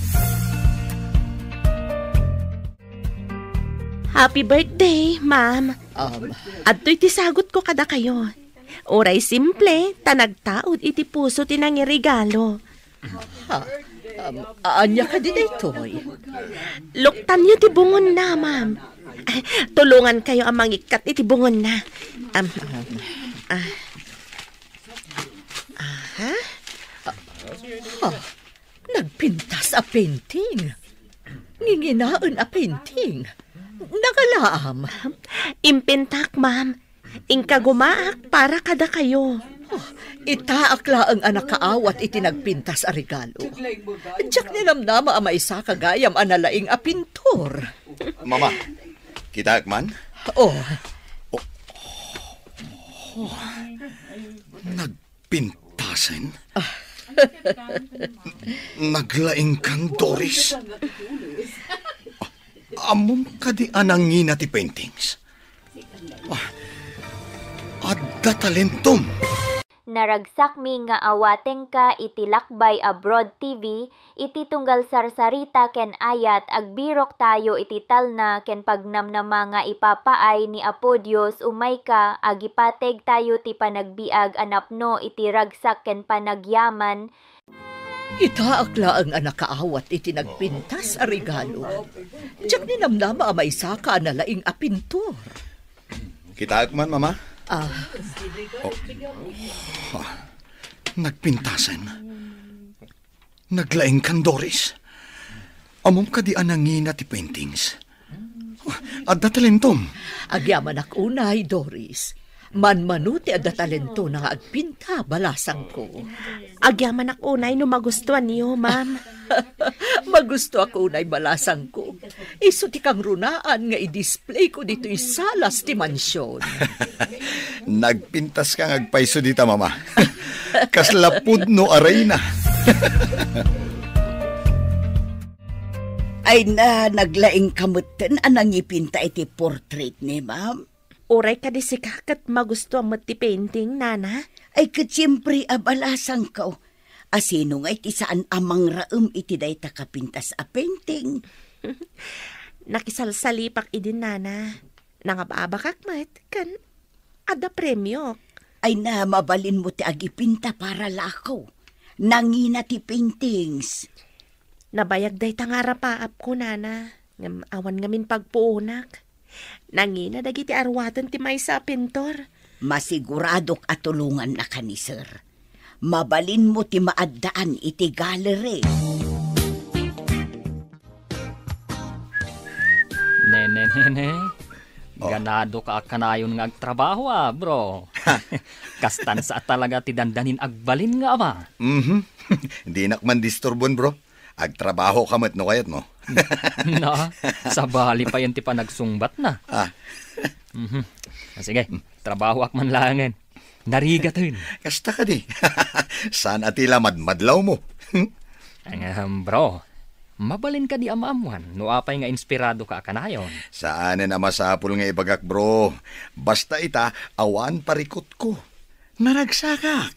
Happy birthday, ma'am. Adto'y tisagot ko kada kayo. Oray simple, tanagtaod iti puso tinangi regalo. Anya ka din itoy. Luktan niyo tibungon na, ma'am. Tulungan kayo ang mangikat itibungon na. Nagpintas a painting. Nginginaan a painting. Nakalaam. Impintak, ma'am. Ingka gumaak para kada kayo. Itaakla ang anak kaawat iti nagpintas a regalo. Diyak nilamnama a maisa kagayam analaing a pintor. Mama, kita man? Oh. Nagpintasan? Naglaing kang Doris? Amom ka di anangin ti paintings? Adda talentom. Naragsak mi nga awateng ka iti Lakbay Abroad TV, iti tunggal sarsarita ken ayat agbirok tayo iti talna ken pagnamnama nga ipapaay ni Apo Dios umay ka agipateg tayo ti panagbiag anapno iti ragsak ken panagyaman. Itaakla ang anak kaawat iti nagpintas a regalo. Diyak ninamnama a maisa ka analaing a pintor. Kita man, Mama? Nagpintasan. Naglaing kang Doris. Amom ka di anangina ti paintings. Adda talentom. Agyaman ak unay, Doris. Manmanuti adda talento na agpinta balasang ko. Agyaman ak unay no magustuhan niyo, ma'am. Magusto ako unay balasang ko. Iso ti kang runaan nga i-display ko dito salas ti mansyon. Nagpintas kang agpaiso dita, Mama. Kaslapud no aray na. Ay na, naglaing kamutan anang ipinta iti portrait ni ma'am. Oray ka di si kakat magustuhan mo ti painting, nana? Ay katsiyempre abalasang ka. Asino nga iti saan amang raum iti day takapintas a painting. Nakisalsalipak idin, nana. Nangababakak mat, kan ada premyo. Ay na, mabalin mo ti agipinta para lakaw. Nangina ti paintings. Nabayag day tangarapaap ko, nana. Awan ngamin pagpuunak. Nangina dagiti arwatan ti maysa pintor. Masiguradok at tulungan na ka ni sir. Mabalin mo ti maaddaan iti gallery. Nene. Ganado ka kanayon nga agtrabaho bro. Kastan sa talaga ti dandanin agbalin nga ama. Hindi nakman disturbon bro. Agtrabaho ka no kayat mo. Na, sa bali pa yan ti pa nagsungbat na. Sige, trabaho ak man langan. Narigatin. Kasta ka di. Saan atila madlaw mo? Bro, mabalin ka di amamuan. No apay nga inspirado ka kanayon. Saan na masapul nga ibagak bro. Basta ita, awan parikot ko. Naragsakak.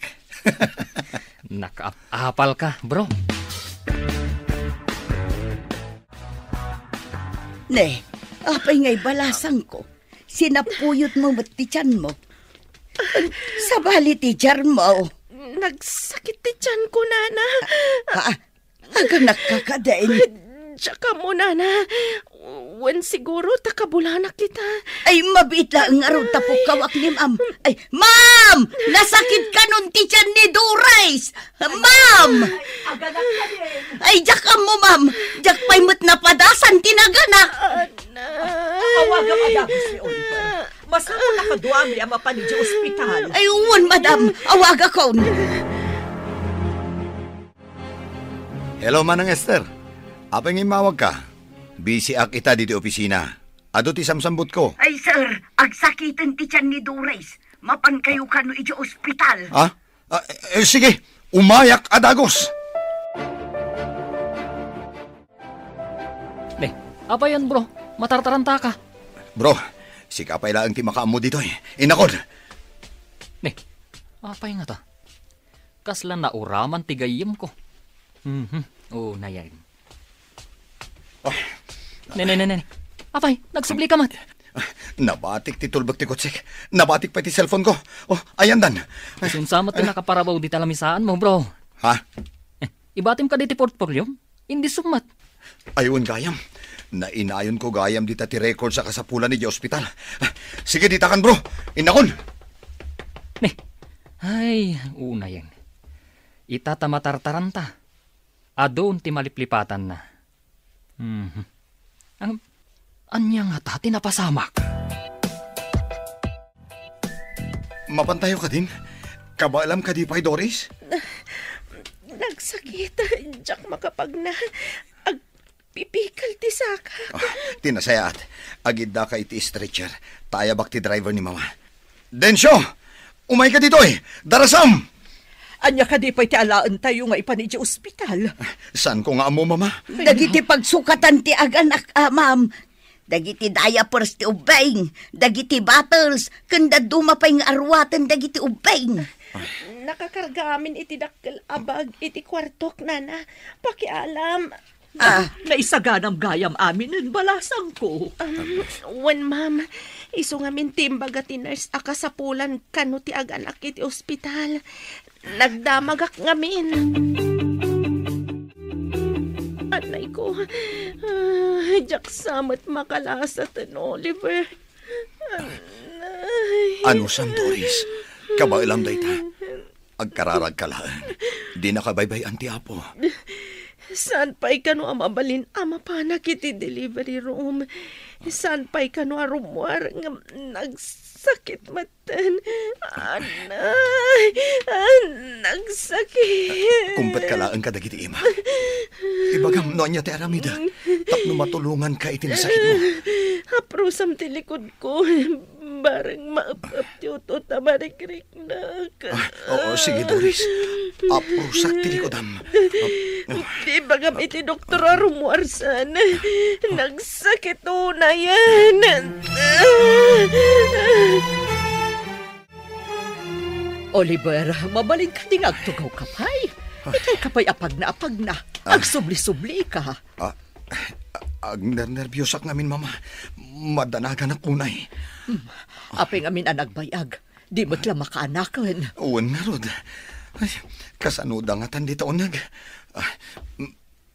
Nakaapal ka, bro. Ne, apay nga'y balasang ko. Sinapuyot mo mat ti tiyan mo. Sabali ti jar mo. Nagsakit ti tiyan ko, nana. Aga nakakadain. Tsaka mo, nana. Wen siguro takabulanak kita. Ay, mabit lang nga ron tapok kawak ni ma'am. Ay, ma'am! Nasakit ka nun ti tiyan ni Doris! Ma'am! Ay, jak mo, ma'am. Jak pa'y mo't napadasan tinaganak. Awagang adagos ni Oliver. Masama na kaduami ang mapanid sa ospital. Ay, uwan, madam. Awaga ko. Hello, Manang Esther. Apeng imawag ka. Busy ak ita dito opisina. Ado ti samsambot ko. Ay, sir, agsakitan ti tiyan ni Doris. Mapan kayo kano iti ospital. Sige, umayak adagos. Apa yan, bro? Matartaranta ka. Bro, si kapay lang ti makaamo dito Inakod. Apay nga ta? Kasla na uraman tigayim ko. Nayan. Nene. Apay, nagsubli ka mat. Nabatik ti tulbag ti kotsik. Nabatik pa ti cellphone ko. Ayan dan. Sunsamat ti nakaparabaw di talamisaan mo, bro. Ha? Ibatim ka di ti portfolio? Hindi sumat. Ayun, gayam. Nainayon ko gayam dita ti record sa kasapulan ni di ospital. Sige, ditakan bro. Inakon. Ay, una yan. Itatamatartaran ta. Adon ti maliplipatan na. Anya nga tati napasamak. Mapantayo ka din? Kabaalam ka di pa'y, Doris? Nagsakit. Diyak makapag na. Agpipikal ti saka. Tinasayaat. Agid da ka iti stretcher. Tayabak ti driver ni mama. Densyo! Umay ka dito eh! Darasam! Anya ka di pa'y ti alaan tayo nga ipan iti ospital. Saan ko nga mo, mama? Dagiti pagsukatan ti aganak, ma'am. Dagiti diapers ti ubeng. Dagiti bottles. Kanda dumapay nga arwatan dagiti ubeng. Nakakarga amin iti dakkel abag iti kwartok, nana. Pakialam. Naisaganam gayam amin ng balasang ko. Wen, ma'am, iso nga min timbag ati nurse akasapulan kano ti aganak iti ospital. Nagdamagak ngamin. Anay ko, jak samat makalasat an Oliver. Anay. Ano sam, Doris? Kabailam day ta. Agkararag ka lang. Di nakabay-bayan ti Apo. Saan pa'y kano amabalin ama panak iti delivery room? Saan pa'y kano arumwar nga nagsakit matan? Anay, nagsakit. Kumpet ka lang ka dagiti ima. Ibagam no anya ti aramida. Tapno matulungan ka itinasakit mo. Haprusam ti likod ko. Barang maap-ap ti utot na marikrik na ka. Oo, sige Doris. Aprusak ti likodam. Di bagam iti doktor arumuarsan. Nagsakit na yan. Oliver, mabalin ka ding agtugaw kapay. Itay kapay apag na. Agsubli-subli ka. Agner-nervyosak ngamin, mama. Madanagan na kunay. Apeng amin anagbayag. Di mo't lang makaanakan. Uwan nga, Rod. Kasanudangatan dito unag.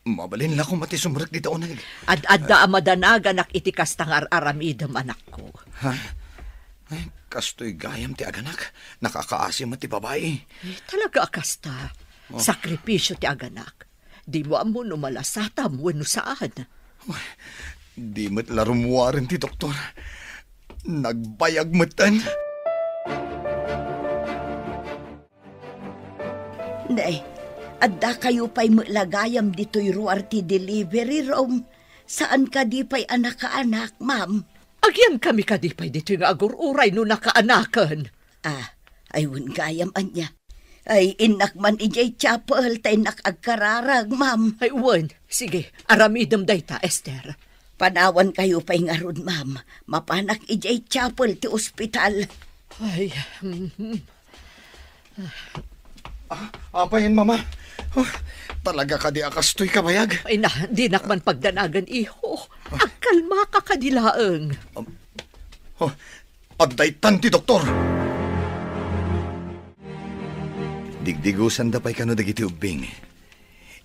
Mabalin lang kung matisumrak dito unag. Ad-adda amadanagan ak itikas tangar aramidam anak ko. Ha? Ay, kastoy gayam ti aganak. Nakakaasim at ti babae. Talaga akasta. Sakripisyo ti aganak. Di mo amo numalasatam wano saan. Di mo't larumuwarin ti doktor. Nagbayag matan. Nay, adda kayo pa'y maglagayam dito'y ruar ti delivery room. Saan ka di pa'y anak-anak, ma'am? Agyan kami ka di pa'y dito'y nga agururay no nakaanakan. Ayun gayam anya. Ay, inak man ijay chapel tay nakagkararag, ma'am. Ay, uwan. Sige, aramidam dayta, Esther. Panawan kayo pa'y nga ron, ma'am. Mapanak ijay chapel ti ospital. Ay, Apayin, mama. Talaga ka di akastoy kabayag. Ay na, di nakman pagdanagan, iho. Agkalma ka kadilaang. Agdaytan ti doktor. Digdigusan da pa'y kano dagiti ubing.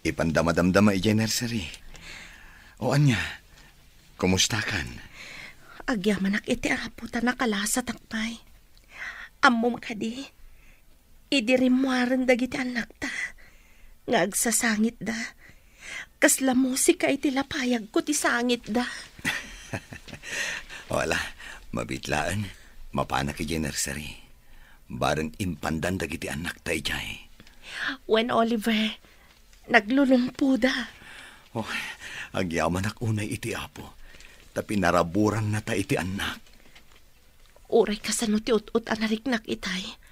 Ipandamadamdama ijay nursery. O anya, kumusta kan? Agyamanak iti aputa nakalasa takpay. Ammo makadi. Idirimuaran dagiti anak ta. Nga agsasangit da. Kasla musika iti lapayag ko ti sangit da. Wala, mabitlaan. Mapanak ijay nursery. Barang impandan dagiti anak ta ijay. When Oliver, naglulumpo da. Agyaman ak unay iti Apo. Tapi naraburan na ta iti anak. Uray kasano ti ut-ut anariknak itay.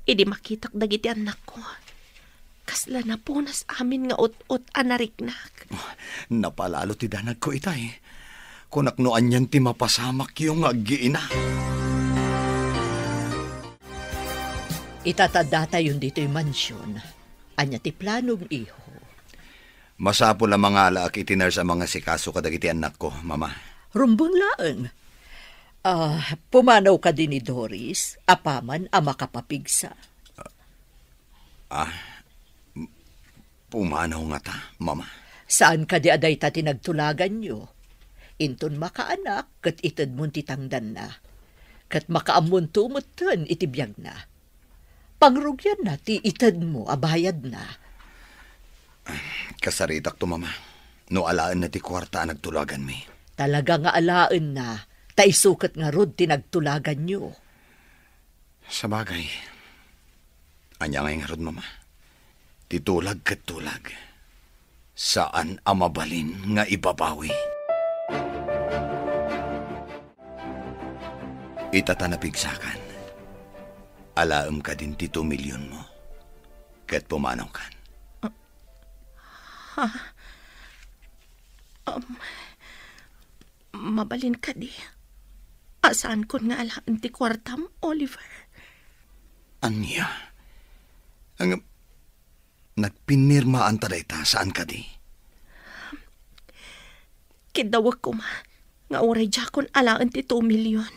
Idi makitak dagiti anak ko. Kasla na punas amin nga ut-ut anariknak. Napalalo ti danag ko itay. Kunaknoan yan ti mapasamak yung aggiina. Itatadata yun dito yung mansyon. Anya ti planong iho. Masapo la mga alaak itinar sa mga sikaso kadagiti anak ko, mama. Rumbang laang. Pumanaw ka din ni Doris, apaman ang makapapigsa. Pumanaw nga ta, mama. Saan ka di aday ta tinagtulagan nyo? Inton makaanak, kat itad mon titangdan na. Kat makaamon tumutan, itibiyag na. Pangrugyan na, ti itad mo, abayad na. Kasaritak to, mama. No alaan na ti kwarta nagtulagan mi. Talaga nga alaan na, taisukat nga rod tinagtulagan nyo. Sa bagay, anya nga rod, mama. Titulag kat tulag. Saan amabalin nga ibabawi? Itatanapigsakan. Alaam ka din ti 2 milyon mo. Kat pumanaw kan. Mabalin ka di. Asaan ko nga alaan ti kwartam, Oliver? Anya? Ang nagpinirmaan ta dayta, saan ka di? Kidawag ko ma. Nga oray jakon alaan ti 2 milyon.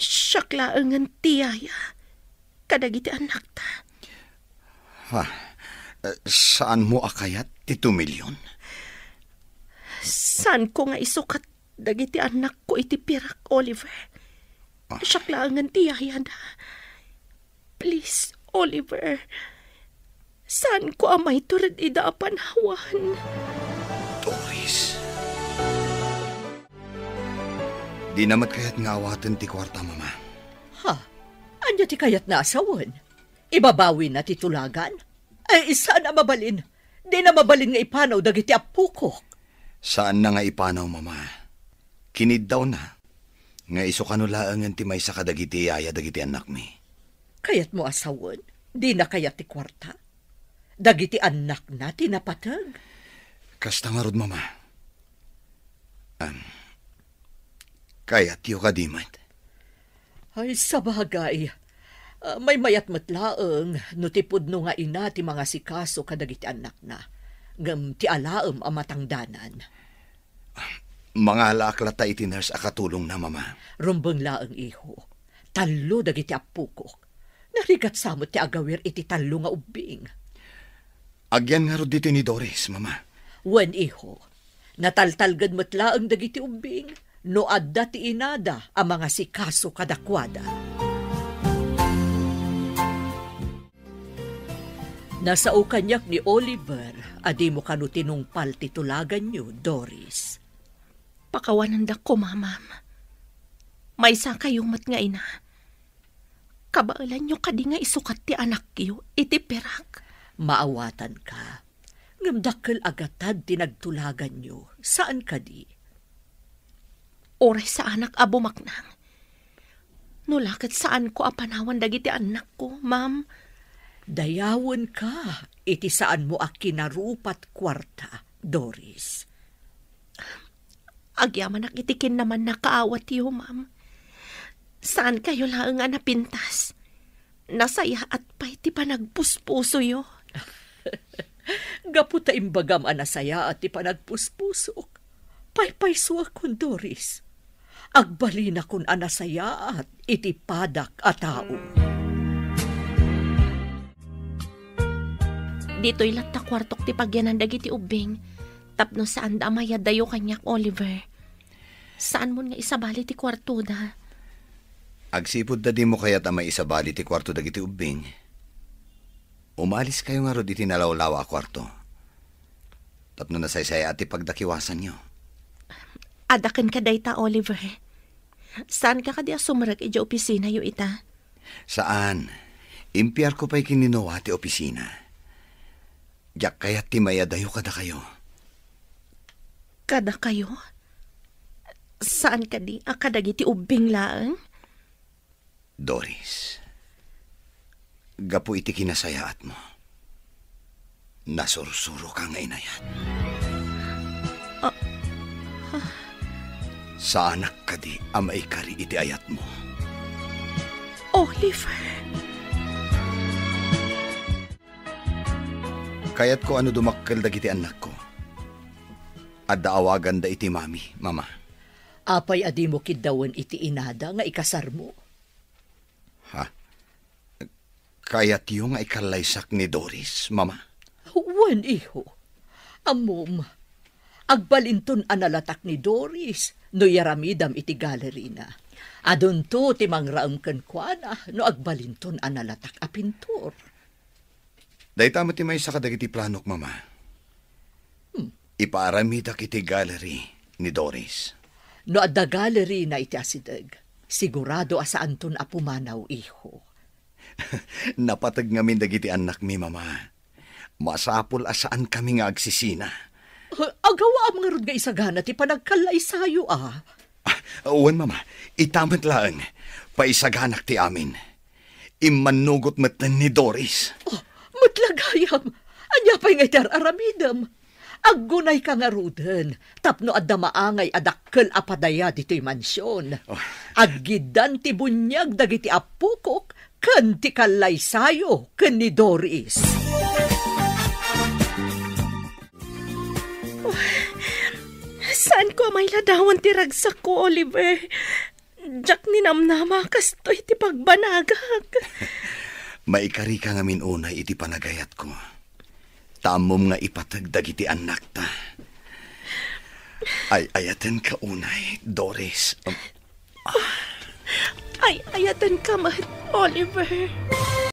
Siyaklaangan tiyaya. Kadagiti anak ta. Ha? Saan mo akayat ti 2 milyon? Saan ko nga isukat dagiti anak ko iti pirak, Oliver? Siyaklaangan tiyaya na. Please, Oliver. Saan ko amay turad ida panhawan? Doris. Di namat kayat nga awatan ti kwarta, mama. Ha? Anya ti kayat na asawan? Ibabawi na ti tulagan? Ay, saan na mabalin? Di na mabalin nga ipanaw dagiti apukok. Saan na nga ipanaw, mama? Kinid daw na. Nga iso kanulaangan ti may sa kadagiti yaya dagiti anak mi. Kayat mo asawan? Di na kayat ti kwarta? Dagiti anak na tinapatag? Kasta nga rod, mama. Kayat yu kadimat. Ay, sabagay. May mayat matlaang, no tipod no nga ina ti mga sikaso kadagiti anak na. Ngam ti alaam amatangdanan. Mga alakla ta iti nurse akatulong na, mama. Rumbang laang iho. Talo dagiti apukok. Narigat samot ti agawir iti talo nga ubing. Agyan nga rod dito ni Doris, mama. Wen iho. Nataltalgad matlaang dagiti ubing. No adda ti inada ang mga sikaso kadakwada. Nasao kanyak ni Oliver, adi mo kanu tinungpal titulagan nyo, Doris. Pakawanan da ko, mamam. May sa kayong mat nga ina. Kabaalan nyo kadi nga isukat ti anak yo, iti perak. Maawatan ka. Ngamdakkel agatad tinagtulagan nyo, saan kadi? Oray sa anak abumaknang. Nulakat saan ko apanawan dagiti anak ko, ma'am. Dayawon ka, iti saan mo akinarupat kwarta, Doris. Agyaman nakitikin naman nakaawat yo, ma'am. Saan kayo lang nga napintas? Nasaya at pa'y ti panagpuspuso yo. Gaputa imbagam anasaya at ti panagpuspusok. Paypayso akon, Doris. Agbali na kun anasaya at itipadak a tao. Dito'y latta kwartok ti pagyanan dagiti ubing. Tapno saan da amaya dayo kanyak, Oliver. Saan mo nga isabali ti kwarto da? Agsipod da di mo kaya't amay isabali ti kwarto dagiti ubing. Umalis kayo nga ro di tinalawlaw a kwarto. Tapno nasaysaya at ipagdakiwasan nyo. Adakan ka dayta, Oliver. Saan ka kadi sumrag ija opisina yo ita? Saan? Impiyar ko pa'y kininawa ti opisina. Diyak kaya't ti mayadayo kada kayo. Kada kayo? Saan ka di akadagi ti ubing laang? Doris, gapu iti kinasayaat mo. Nasursuro ka nga inayat. Sa anak ka di amay kari iti ayat mo. Oliver. Kaya't ko ano dumakkel dagiti anak ko. Adda awagan da iti mami, mama. Apay adi mo kidawan iti inada nga ikasar mo. Ha? Kaya't yung nga ikalaysak ni Doris, mama? Wan iho, amom, agbalinton analatak ni Doris, no yaramidam iti gallery na. Adon to ti mangraam ken kuana, no agbalinton analatak a pintor. Dahil tama ti may sa kadagiti planok, mama. Ipaaramida kiti gallery ni Doris. No adda gallery na iti asidag, sigurado asaan ton a pumanaw iho. Napatag ngamin dagiti anak mi, mama. Masapul asaan kami nga agsisina. Agawa ang nga rod nga isagana ti panagkalay sayo Uwan, mama, itamat lang. Paisaganak ti amin. Imanugot matan ni Doris. Matlagayam, anya pa'y nga itar aramidam. Aggunay ka nga ruden, tapno adda maangay adakkel apadaya dito'y mansyon. Aggidan ti bunyag dagiti apukok, ken ti kalay sayo, ken ni Doris. Saan ko may ladawan ti ragsak ko, Oliver? Jack ni namnama kastoy ti pagbanagag. Maikari ka nga minunay iti panagayat ko. Tamom nga ipatagdag iti anak ta. Ay ayaten ka unay, Doris. Ay ayatan ka mat, Oliver.